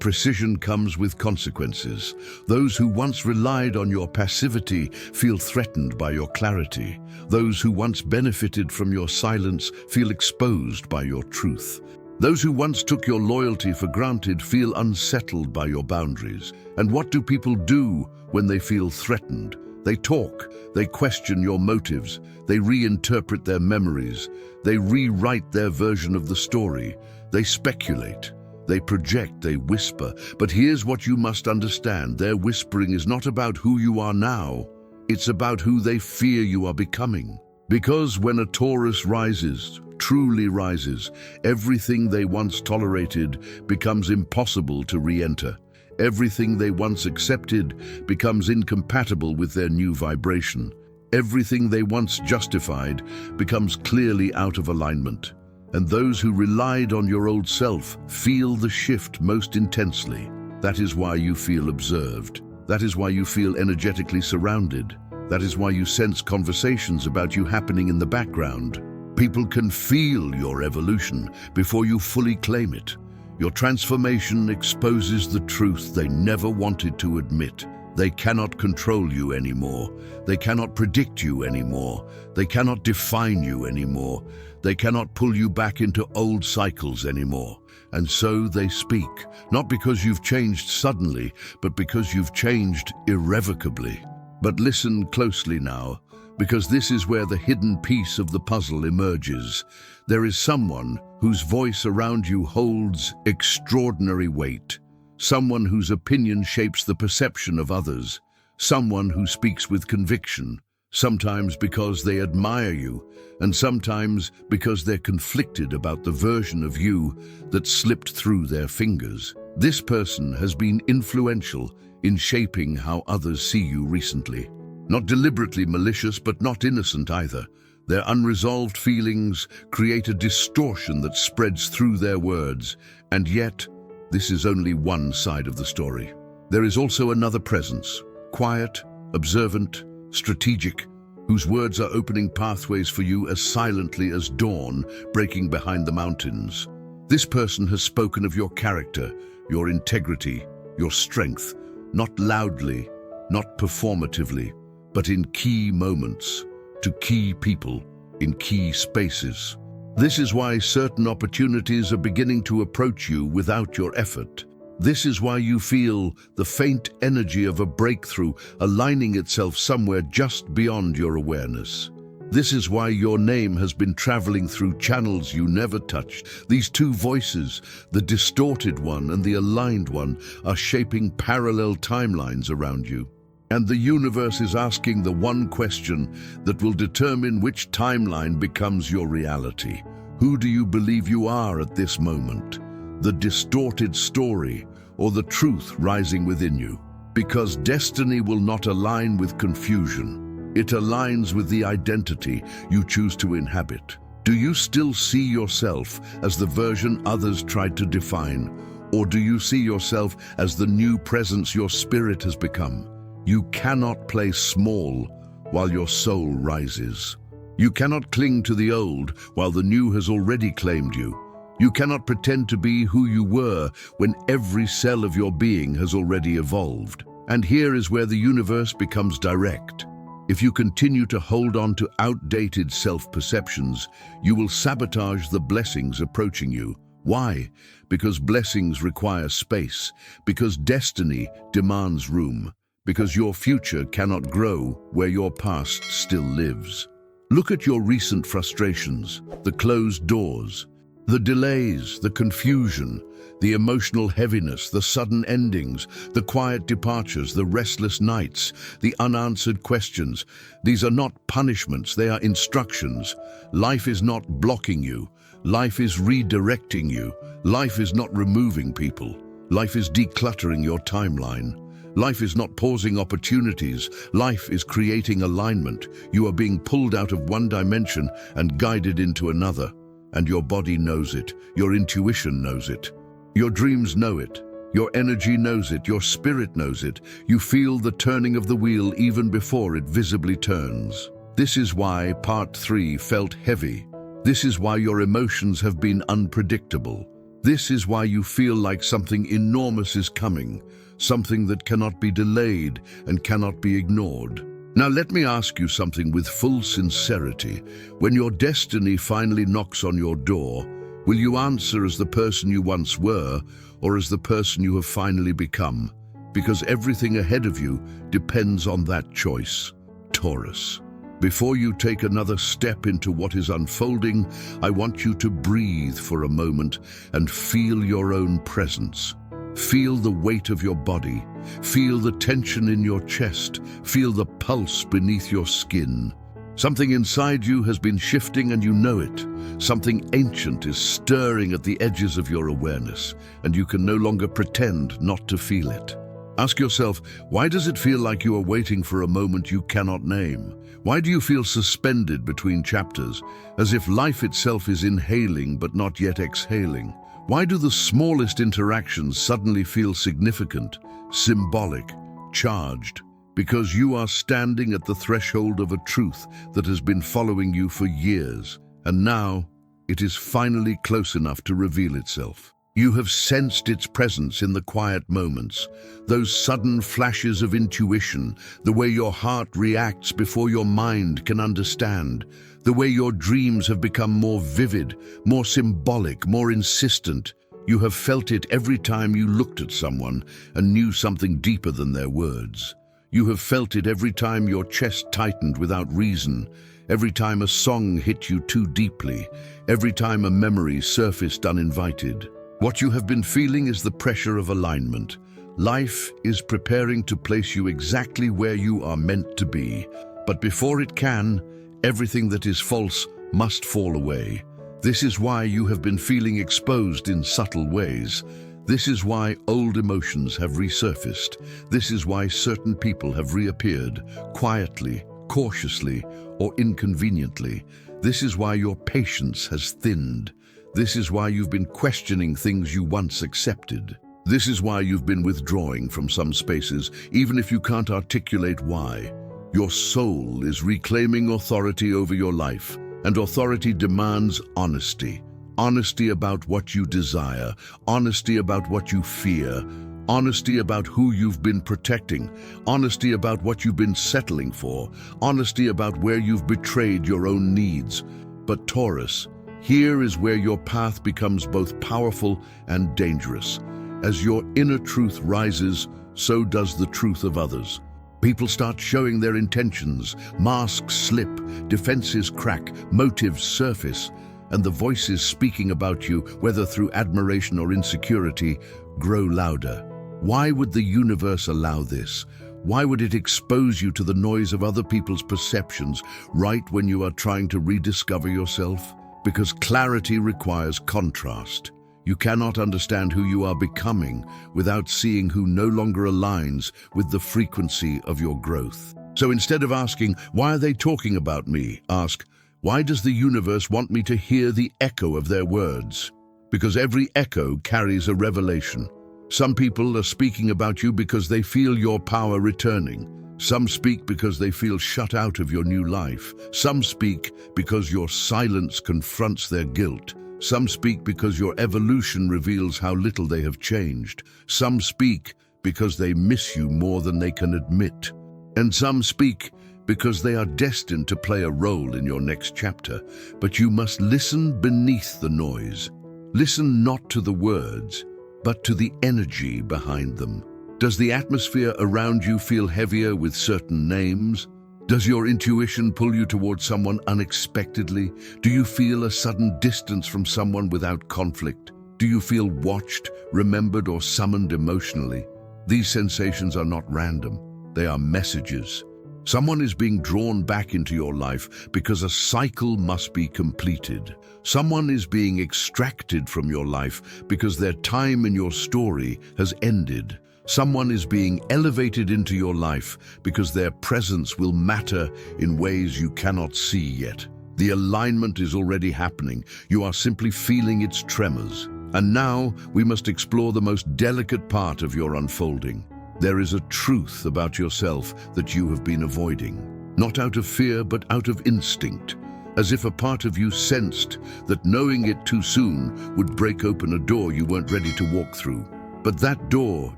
precision comes with consequences. Those who once relied on your passivity feel threatened by your clarity. Those who once benefited from your silence feel exposed by your truth. Those who once took your loyalty for granted feel unsettled by your boundaries. And what do people do when they feel threatened? They talk, they question your motives, they reinterpret their memories, they rewrite their version of the story, they speculate, they project, they whisper. But here's what you must understand: their whispering is not about who you are now, it's about who they fear you are becoming. Because when a Taurus rises, truly rises, everything they once tolerated becomes impossible to re-enter. Everything they once accepted becomes incompatible with their new vibration. Everything they once justified becomes clearly out of alignment. And those who relied on your old self feel the shift most intensely. That is why you feel observed. That is why you feel energetically surrounded. That is why you sense conversations about you happening in the background. People can feel your evolution before you fully claim it. Your transformation exposes the truth they never wanted to admit. They cannot control you anymore. They cannot predict you anymore. They cannot define you anymore. They cannot pull you back into old cycles anymore. And so they speak, not because you've changed suddenly, but because you've changed irrevocably. But listen closely now, because this is where the hidden piece of the puzzle emerges. There is someone whose voice around you holds extraordinary weight. Someone whose opinion shapes the perception of others. Someone who speaks with conviction, sometimes because they admire you, and sometimes because they're conflicted about the version of you that slipped through their fingers. This person has been influential in shaping how others see you recently. Not deliberately malicious, but not innocent either. Their unresolved feelings create a distortion that spreads through their words, and yet, this is only one side of the story. There is also another presence, quiet, observant, strategic, whose words are opening pathways for you as silently as dawn breaking behind the mountains. This person has spoken of your character, your integrity, your strength, not loudly, not performatively, but in key moments, to key people, in key spaces. This is why certain opportunities are beginning to approach you without your effort. This is why you feel the faint energy of a breakthrough aligning itself somewhere just beyond your awareness. This is why your name has been traveling through channels you never touched. These two voices, the distorted one and the aligned one, are shaping parallel timelines around you. And the universe is asking the one question that will determine which timeline becomes your reality. Who do you believe you are at this moment? The distorted story or the truth rising within you? Because destiny will not align with confusion. It aligns with the identity you choose to inhabit. Do you still see yourself as the version others tried to define? Or do you see yourself as the new presence your spirit has become? You cannot play small while your soul rises. You cannot cling to the old while the new has already claimed you. You cannot pretend to be who you were when every cell of your being has already evolved. And here is where the universe becomes direct. If you continue to hold on to outdated self-perceptions, you will sabotage the blessings approaching you. Why? Because blessings require space, because destiny demands room, because your future cannot grow where your past still lives. Look at your recent frustrations, the closed doors, the delays, the confusion, the emotional heaviness, the sudden endings, the quiet departures, the restless nights, the unanswered questions. These are not punishments, they are instructions. Life is not blocking you. Life is redirecting you. Life is not removing people. Life is decluttering your timeline. Life is not pausing opportunities. Life is creating alignment. You are being pulled out of one dimension and guided into another. And your body knows it. Your intuition knows it. Your dreams know it. Your energy knows it. Your spirit knows it. You feel the turning of the wheel even before it visibly turns. This is why part 3 felt heavy. This is why your emotions have been unpredictable. This is why you feel like something enormous is coming, something that cannot be delayed and cannot be ignored. Now let me ask you something with full sincerity. When your destiny finally knocks on your door, will you answer as the person you once were or as the person you have finally become? Because everything ahead of you depends on that choice. Taurus. Before you take another step into what is unfolding, I want you to breathe for a moment and feel your own presence. Feel the weight of your body. Feel the tension in your chest. Feel the pulse beneath your skin. Something inside you has been shifting and you know it. Something ancient is stirring at the edges of your awareness, and you can no longer pretend not to feel it. Ask yourself, why does it feel like you are waiting for a moment you cannot name? Why do you feel suspended between chapters, as if life itself is inhaling but not yet exhaling? Why do the smallest interactions suddenly feel significant, symbolic, charged? Because you are standing at the threshold of a truth that has been following you for years, and now it is finally close enough to reveal itself. You have sensed its presence in the quiet moments, those sudden flashes of intuition, the way your heart reacts before your mind can understand, the way your dreams have become more vivid, more symbolic, more insistent. You have felt it every time you looked at someone and knew something deeper than their words. You have felt it every time your chest tightened without reason, every time a song hit you too deeply, every time a memory surfaced uninvited. What you have been feeling is the pressure of alignment. Life is preparing to place you exactly where you are meant to be. But before it can, everything that is false must fall away. This is why you have been feeling exposed in subtle ways. This is why old emotions have resurfaced. This is why certain people have reappeared, quietly, cautiously, or inconveniently. This is why your patience has thinned. This is why you've been questioning things you once accepted. This is why you've been withdrawing from some spaces, even if you can't articulate why. Your soul is reclaiming authority over your life, and authority demands honesty. Honesty about what you desire, honesty about what you fear, honesty about who you've been protecting, honesty about what you've been settling for, honesty about where you've betrayed your own needs. But Taurus, here is where your path becomes both powerful and dangerous. As your inner truth rises, so does the truth of others. People start showing their intentions, masks slip, defenses crack, motives surface, and the voices speaking about you, whether through admiration or insecurity, grow louder. Why would the universe allow this? Why would it expose you to the noise of other people's perceptions right when you are trying to rediscover yourself? Because clarity requires contrast. You cannot understand who you are becoming without seeing who no longer aligns with the frequency of your growth. So instead of asking, why are they talking about me? Ask, why does the universe want me to hear the echo of their words? Because every echo carries a revelation. Some people are speaking about you because they feel your power returning. Some speak because they feel shut out of your new life. Some speak because your silence confronts their guilt. Some speak because your evolution reveals how little they have changed. Some speak because they miss you more than they can admit. And some speak because they are destined to play a role in your next chapter. But you must listen beneath the noise. Listen not to the words, but to the energy behind them. Does the atmosphere around you feel heavier with certain names? Does your intuition pull you towards someone unexpectedly? Do you feel a sudden distance from someone without conflict? Do you feel watched, remembered, or summoned emotionally? These sensations are not random. They are messages. Someone is being drawn back into your life because a cycle must be completed. Someone is being extracted from your life because their time in your story has ended. Someone is being elevated into your life because their presence will matter in ways you cannot see yet. The alignment is already happening. You are simply feeling its tremors. And now we must explore the most delicate part of your unfolding. There is a truth about yourself that you have been avoiding, not out of fear but out of instinct, as if a part of you sensed that knowing it too soon would break open a door you weren't ready to walk through. But that door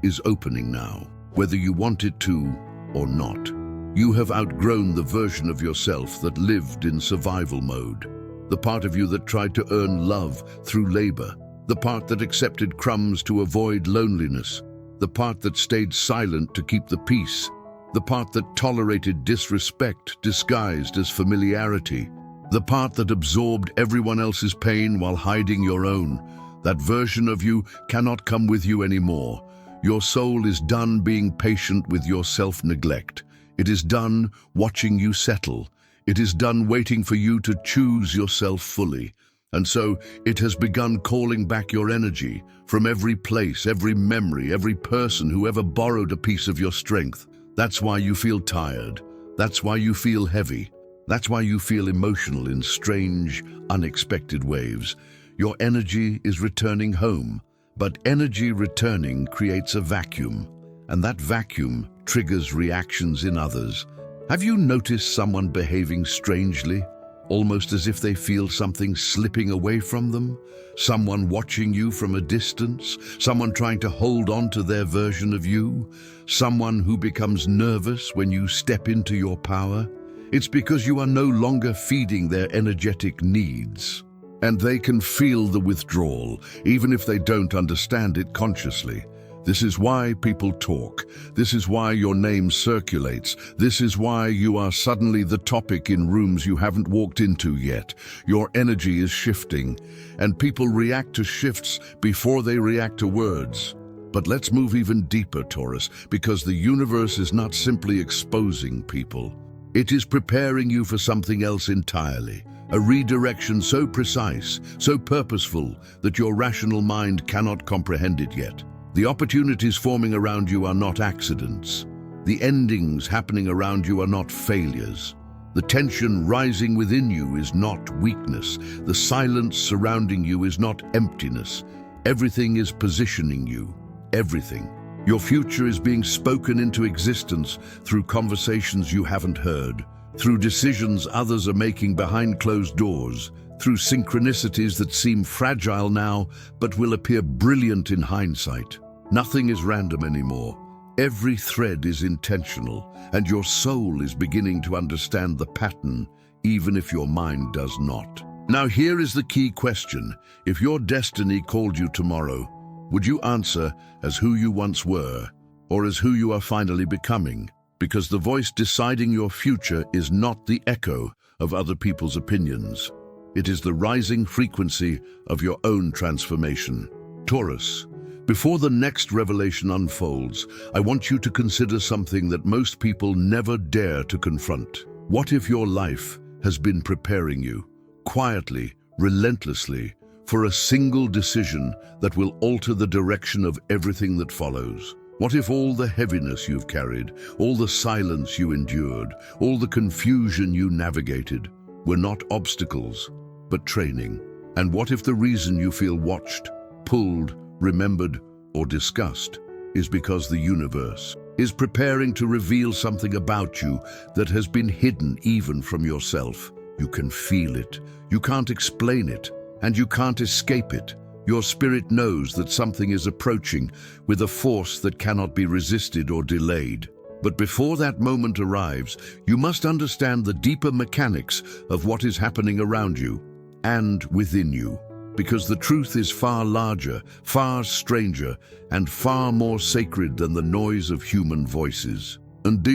is opening now, whether you want it to or not. You have outgrown the version of yourself that lived in survival mode, the part of you that tried to earn love through labor, the part that accepted crumbs to avoid loneliness, the part that stayed silent to keep the peace, the part that tolerated disrespect disguised as familiarity, the part that absorbed everyone else's pain while hiding your own. That version of you cannot come with you anymore. Your soul is done being patient with your self-neglect. It is done watching you settle. It is done waiting for you to choose yourself fully. And so it has begun calling back your energy from every place, every memory, every person who ever borrowed a piece of your strength. That's why you feel tired. That's why you feel heavy. That's why you feel emotional in strange, unexpected waves. Your energy is returning home, but energy returning creates a vacuum, and that vacuum triggers reactions in others. Have you noticed someone behaving strangely? Almost as if they feel something slipping away from them, someone watching you from a distance, someone trying to hold on to their version of you, someone who becomes nervous when you step into your power. It's because you are no longer feeding their energetic needs, and they can feel the withdrawal, even if they don't understand it consciously. This is why people talk. This is why your name circulates. This is why you are suddenly the topic in rooms you haven't walked into yet. Your energy is shifting, and people react to shifts before they react to words. But let's move even deeper, Taurus, because the universe is not simply exposing people. It is preparing you for something else entirely. A redirection so precise, so purposeful, that your rational mind cannot comprehend it yet. The opportunities forming around you are not accidents. The endings happening around you are not failures. The tension rising within you is not weakness. The silence surrounding you is not emptiness. Everything is positioning you. Everything. Your future is being spoken into existence through conversations you haven't heard, through decisions others are making behind closed doors, through synchronicities that seem fragile now but will appear brilliant in hindsight. Nothing is random anymore. Every thread is intentional, and your soul is beginning to understand the pattern, even if your mind does not. Now here is the key question. If your destiny called you tomorrow, would you answer as who you once were, or as who you are finally becoming? Because the voice deciding your future is not the echo of other people's opinions. It is the rising frequency of your own transformation. Taurus, before the next revelation unfolds, I want you to consider something that most people never dare to confront. What if your life has been preparing you, quietly, relentlessly, for a single decision that will alter the direction of everything that follows? What if all the heaviness you've carried, all the silence you endured, all the confusion you navigated, were not obstacles, but training? And what if the reason you feel watched, pulled, remembered, or discussed is because the universe is preparing to reveal something about you that has been hidden even from yourself? You can feel it, you can't explain it, and you can't escape it. Your spirit knows that something is approaching with a force that cannot be resisted or delayed. But before that moment arrives, you must understand the deeper mechanics of what is happening around you and within you. Because the truth is far larger, far stranger, and far more sacred than the noise of human voices. And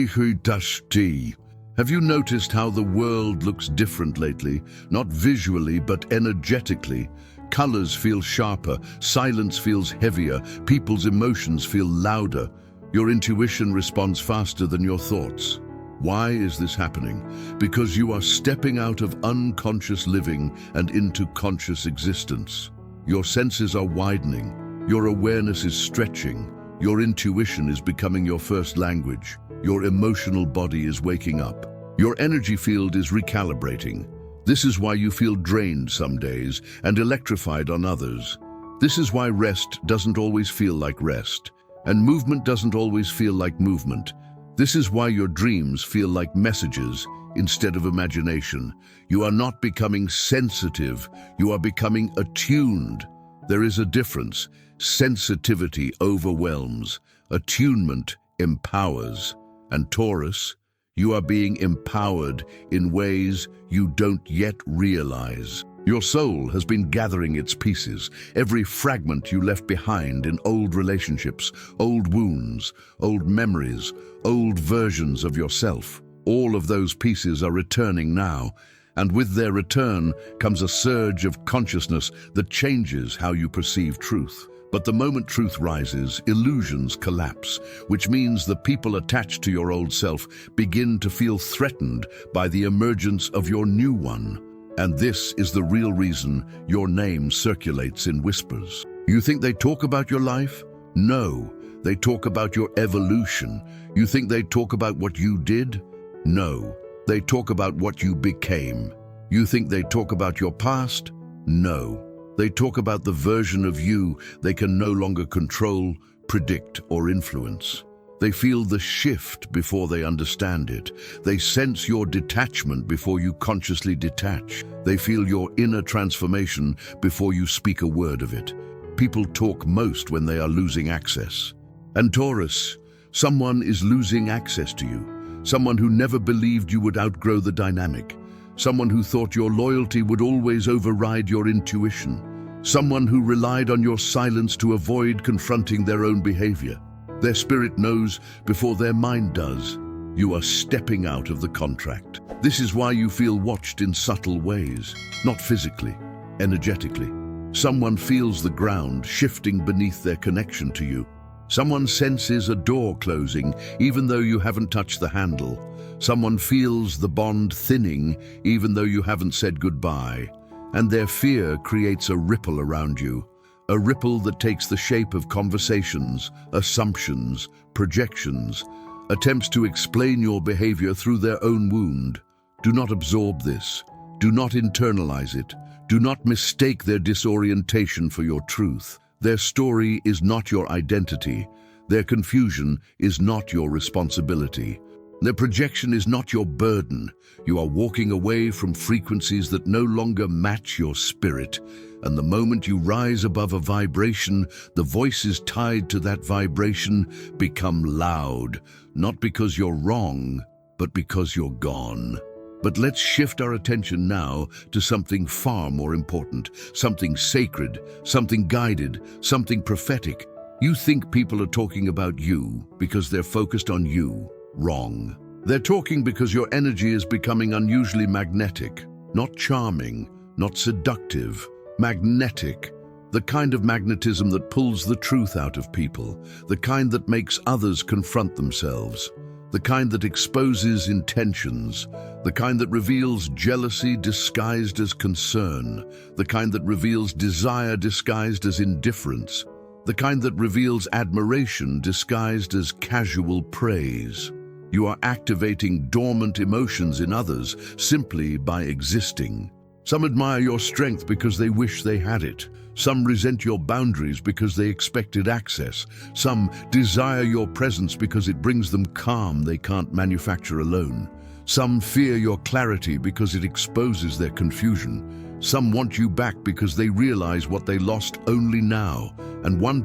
have you noticed how the world looks different lately? Not visually, but energetically. Colors feel sharper, silence feels heavier, people's emotions feel louder. Your intuition responds faster than your thoughts. Why is this happening? Because you are stepping out of unconscious living and into conscious existence. Your senses are widening, your awareness is stretching, your intuition is becoming your first language, your emotional body is waking up, your energy field is recalibrating. This is why you feel drained some days and electrified on others. This is why rest doesn't always feel like rest, and movement doesn't always feel like movement. This is why your dreams feel like messages instead of imagination. You are not becoming sensitive, you are becoming attuned. There is a difference. Sensitivity overwhelms, attunement empowers. And Taurus, you are being empowered in ways you don't yet realize. Your soul has been gathering its pieces, every fragment you left behind in old relationships, old wounds, old memories, old versions of yourself. All of those pieces are returning now, and with their return comes a surge of consciousness that changes how you perceive truth. But the moment truth rises, illusions collapse, which means the people attached to your old self begin to feel threatened by the emergence of your new one. And this is the real reason your name circulates in whispers. You think they talk about your life? No, they talk about your evolution. You think they talk about what you did? No, they talk about what you became. You think they talk about your past? No, they talk about the version of you they can no longer control, predict, or influence. They feel the shift before they understand it. They sense your detachment before you consciously detach. They feel your inner transformation before you speak a word of it. People talk most when they are losing access. And Taurus, someone is losing access to you. Someone who never believed you would outgrow the dynamic. Someone who thought your loyalty would always override your intuition. Someone who relied on your silence to avoid confronting their own behavior. Their spirit knows before their mind does. You are stepping out of the contract. This is why you feel watched in subtle ways, not physically, energetically. Someone feels the ground shifting beneath their connection to you. Someone senses a door closing even though you haven't touched the handle. Someone feels the bond thinning even though you haven't said goodbye. And their fear creates a ripple around you. A ripple that takes the shape of conversations, assumptions, projections, attempts to explain your behavior through their own wound. Do not absorb this. Do not internalize it. Do not mistake their disorientation for your truth. Their story is not your identity. Their confusion is not your responsibility. Their projection is not your burden. You are walking away from frequencies that no longer match your spirit. And the moment you rise above a vibration, the voices tied to that vibration become loud, not because you're wrong, but because you're gone. But let's shift our attention now to something far more important, something sacred, something guided, something prophetic. You think people are talking about you because they're focused on you. Wrong. They're talking because your energy is becoming unusually magnetic, not charming, not seductive. Magnetic, the kind of magnetism that pulls the truth out of people, the kind that makes others confront themselves, the kind that exposes intentions, the kind that reveals jealousy disguised as concern, the kind that reveals desire disguised as indifference, the kind that reveals admiration disguised as casual praise. You are activating dormant emotions in others simply by existing. Some admire your strength because they wish they had it. Some resent your boundaries because they expected access. Some desire your presence because it brings them calm they can't manufacture alone. Some fear your clarity because it exposes their confusion. Some want you back because they realize what they lost only now. And one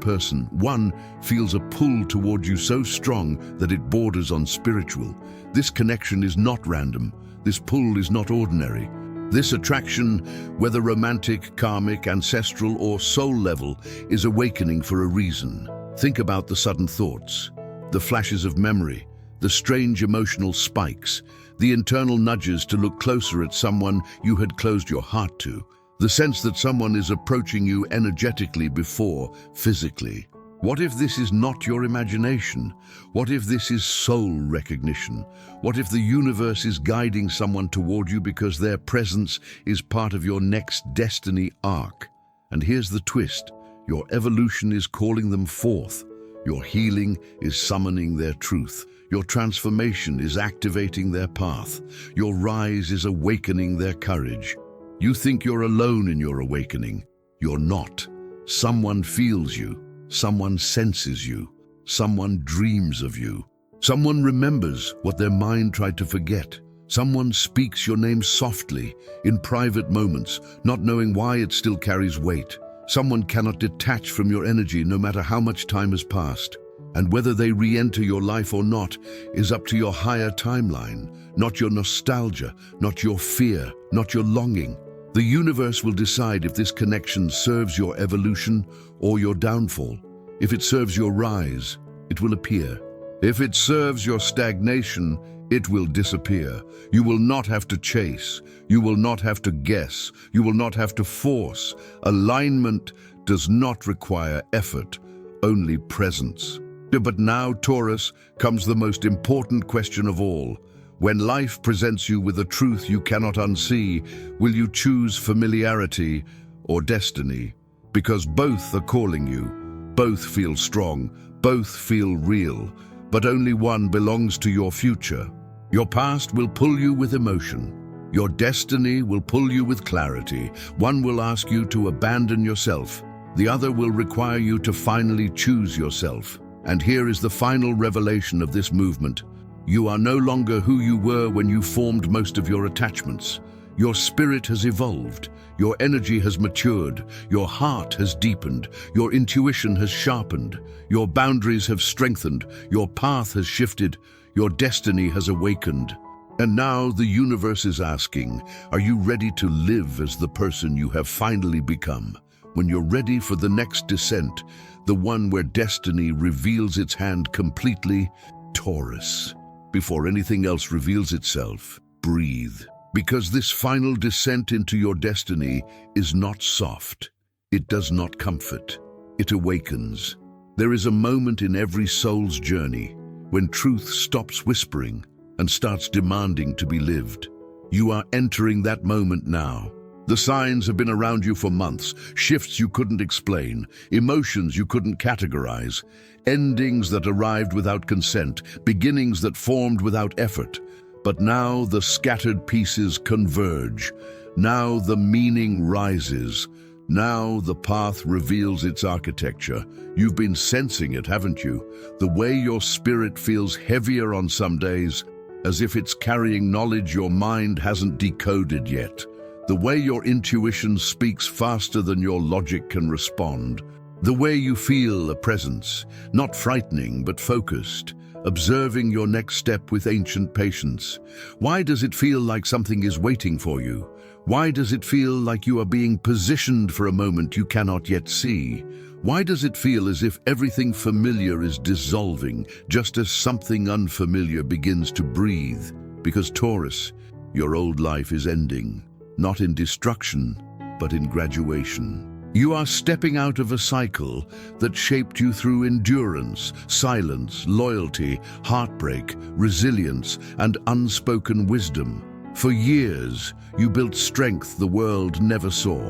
feels a pull toward you so strong that it borders on spiritual. This connection is not random. This pull is not ordinary. This attraction, whether romantic, karmic, ancestral, or soul level, is awakening for a reason. Think about the sudden thoughts, the flashes of memory, the strange emotional spikes, the internal nudges to look closer at someone you had closed your heart to, the sense that someone is approaching you energetically before physically. What if this is not your imagination? What if this is soul recognition? What if the universe is guiding someone toward you because their presence is part of your next destiny arc? And here's the twist. Your evolution is calling them forth. Your healing is summoning their truth. Your transformation is activating their path. Your rise is awakening their courage. You think you're alone in your awakening. You're not. Someone feels you. Someone senses you. Someone dreams of you. Someone remembers what their mind tried to forget. Someone speaks your name softly, in private moments, not knowing why it still carries weight. Someone cannot detach from your energy no matter how much time has passed. And whether they re-enter your life or not is up to your higher timeline, not your nostalgia, not your fear, not your longing. The universe will decide if this connection serves your evolution or your downfall. If it serves your rise, it will appear. If it serves your stagnation, it will disappear. You will not have to chase. You will not have to guess. You will not have to force. Alignment does not require effort, only presence. But now, Taurus, comes the most important question of all. When life presents you with a truth you cannot unsee, will you choose familiarity or destiny? Because both are calling you. Both feel strong. Both feel real. But only one belongs to your future. Your past will pull you with emotion. Your destiny will pull you with clarity. One will ask you to abandon yourself. The other will require you to finally choose yourself. And here is the final revelation of this movement. You are no longer who you were when you formed most of your attachments. Your spirit has evolved. Your energy has matured. Your heart has deepened. Your intuition has sharpened. Your boundaries have strengthened. Your path has shifted. Your destiny has awakened. And now the universe is asking, are you ready to live as the person you have finally become? When you're ready for the next descent, the one where destiny reveals its hand completely, Taurus. Before anything else reveals itself, breathe. Because this final descent into your destiny is not soft. It does not comfort. It awakens. There is a moment in every soul's journey when truth stops whispering and starts demanding to be lived. You are entering that moment now. The signs have been around you for months, shifts you couldn't explain, emotions you couldn't categorize, endings that arrived without consent, beginnings that formed without effort. But now the scattered pieces converge. Now the meaning rises. Now the path reveals its architecture. You've been sensing it, haven't you? The way your spirit feels heavier on some days, as if it's carrying knowledge your mind hasn't decoded yet. The way your intuition speaks faster than your logic can respond. The way you feel a presence, not frightening but focused, observing your next step with ancient patience. Why does it feel like something is waiting for you? Why does it feel like you are being positioned for a moment you cannot yet see? Why does it feel as if everything familiar is dissolving, just as something unfamiliar begins to breathe? Because Taurus, your old life is ending. Not in destruction, but in graduation. You are stepping out of a cycle that shaped you through endurance, silence, loyalty, heartbreak, resilience, and unspoken wisdom. For years, you built strength the world never saw.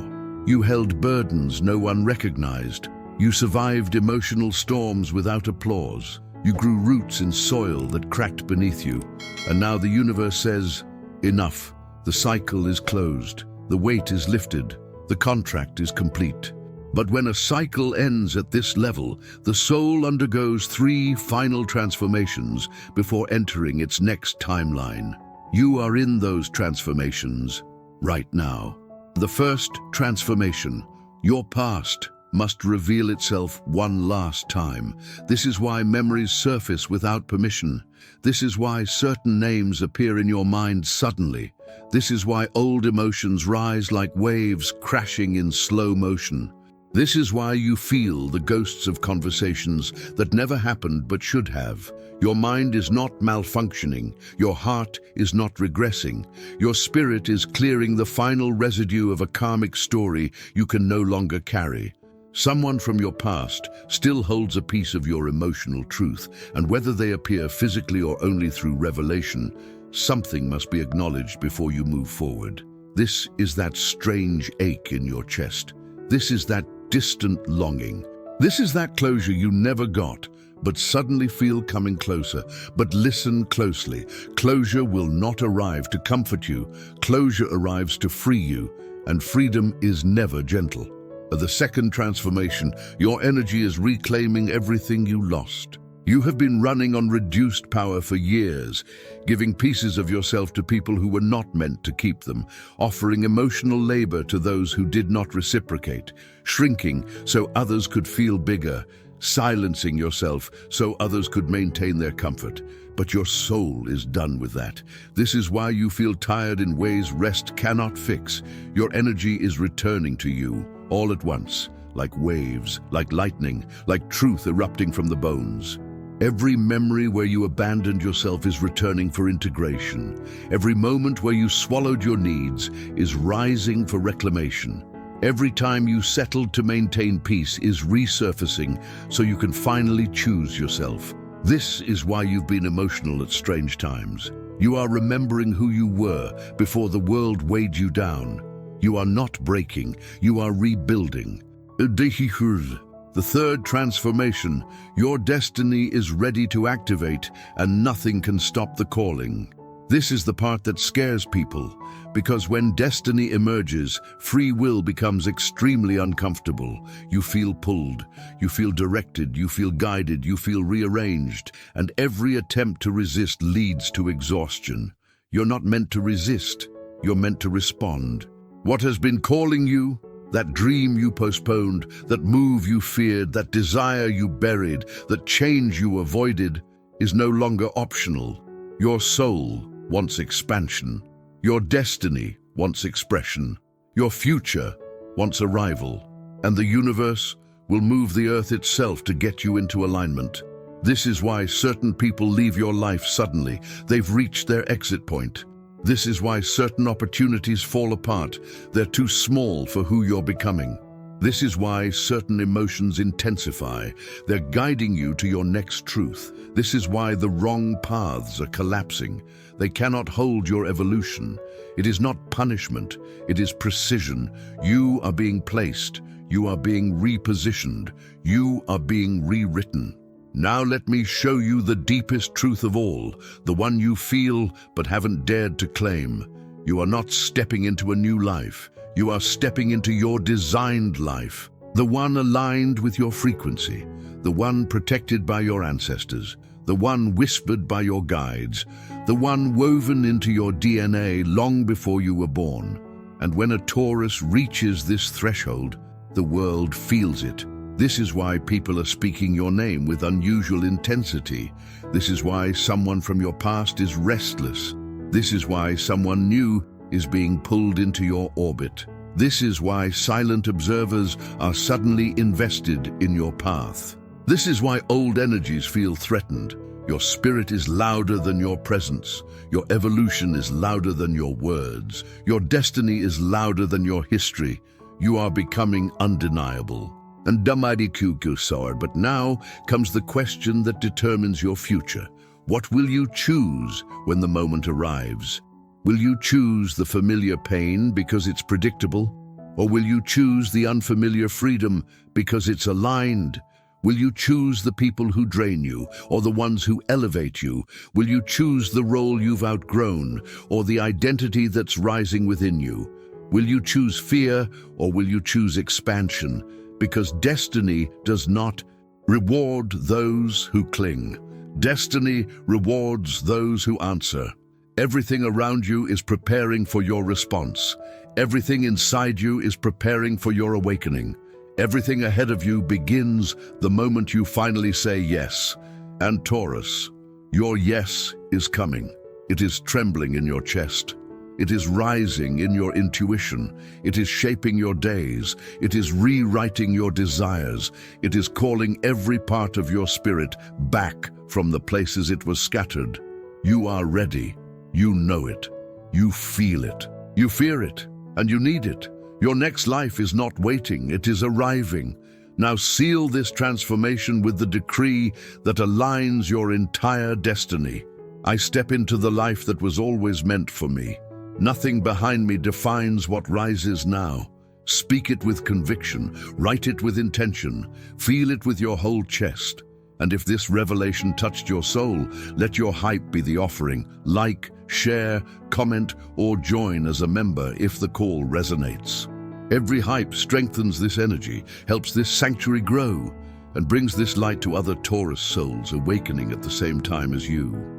You held burdens no one recognized. You survived emotional storms without applause. You grew roots in soil that cracked beneath you. And now the universe says, enough. The cycle is closed, the weight is lifted, the contract is complete. But when a cycle ends at this level, the soul undergoes 3 final transformations before entering its next timeline. You are in those transformations right now. The first transformation, your past, must reveal itself one last time. This is why memories surface without permission. This is why certain names appear in your mind suddenly. This is why old emotions rise like waves crashing in slow motion. This is why you feel the ghosts of conversations that never happened but should have. Your mind is not malfunctioning. Your heart is not regressing. Your spirit is clearing the final residue of a karmic story you can no longer carry. Someone from your past still holds a piece of your emotional truth, and whether they appear physically or only through revelation, something must be acknowledged before you move forward. This is that strange ache in your chest. This is that distant longing. This is that closure you never got, but suddenly feel coming closer. But listen closely. Closure will not arrive to comfort you. Closure arrives to free you, and freedom is never gentle. At the second transformation, your energy is reclaiming everything you lost. You have been running on reduced power for years, giving pieces of yourself to people who were not meant to keep them, offering emotional labor to those who did not reciprocate, shrinking so others could feel bigger, silencing yourself so others could maintain their comfort. But your soul is done with that. This is why you feel tired in ways rest cannot fix. Your energy is returning to you all at once, like waves, like lightning, like truth erupting from the bones. Every memory where you abandoned yourself is returning for integration. Every moment where you swallowed your needs is rising for reclamation. Every time you settled to maintain peace is resurfacing so you can finally choose yourself. This is why you've been emotional at strange times. You are remembering who you were before the world weighed you down. You are not breaking, you are rebuilding. The third transformation, your destiny is ready to activate and nothing can stop the calling. This is the part that scares people, because when destiny emerges, free will becomes extremely uncomfortable. You feel pulled, you feel directed, you feel guided, you feel rearranged, and every attempt to resist leads to exhaustion. You're not meant to resist, you're meant to respond. What has been calling you? That dream you postponed, that move you feared, that desire you buried, that change you avoided, is no longer optional. Your soul wants expansion. Your destiny wants expression. Your future wants arrival. And the universe will move the earth itself to get you into alignment. This is why certain people leave your life suddenly. They've reached their exit point. This is why certain opportunities fall apart. They're too small for who you're becoming. This is why certain emotions intensify. They're guiding you to your next truth. This is why the wrong paths are collapsing. They cannot hold your evolution. It is not punishment, it is precision. You are being placed. You are being repositioned. You are being rewritten. Now let me show you the deepest truth of all, the one you feel but haven't dared to claim. You are not stepping into a new life. You are stepping into your designed life, the one aligned with your frequency, the one protected by your ancestors, the one whispered by your guides, the one woven into your DNA long before you were born. And when a Taurus reaches this threshold, the world feels it. This is why people are speaking your name with unusual intensity. This is why someone from your past is restless. This is why someone new is being pulled into your orbit. This is why silent observers are suddenly invested in your path. This is why old energies feel threatened. Your spirit is louder than your presence. Your evolution is louder than your words. Your destiny is louder than your history. You are becoming undeniable. And but now comes the question that determines your future. What will you choose when the moment arrives? Will you choose the familiar pain because it's predictable? Or will you choose the unfamiliar freedom because it's aligned? Will you choose the people who drain you or the ones who elevate you? Will you choose the role you've outgrown or the identity that's rising within you? Will you choose fear or will you choose expansion? Because destiny does not reward those who cling. Destiny rewards those who answer. Everything around you is preparing for your response. Everything inside you is preparing for your awakening. Everything ahead of you begins the moment you finally say yes. And Taurus, your yes is coming. It is trembling in your chest. It is rising in your intuition. It is shaping your days. It is rewriting your desires. It is calling every part of your spirit back from the places it was scattered. You are ready. You know it. You feel it. You fear it. And you need it. Your next life is not waiting. It is arriving. Now seal this transformation with the decree that aligns your entire destiny. I step into the life that was always meant for me. Nothing behind me defines what rises now. Speak it with conviction, write it with intention, feel it with your whole chest. And if this revelation touched your soul, let your hype be the offering. Like, share, comment, or join as a member if the call resonates. Every hype strengthens this energy, helps this sanctuary grow, and brings this light to other Taurus souls awakening at the same time as you.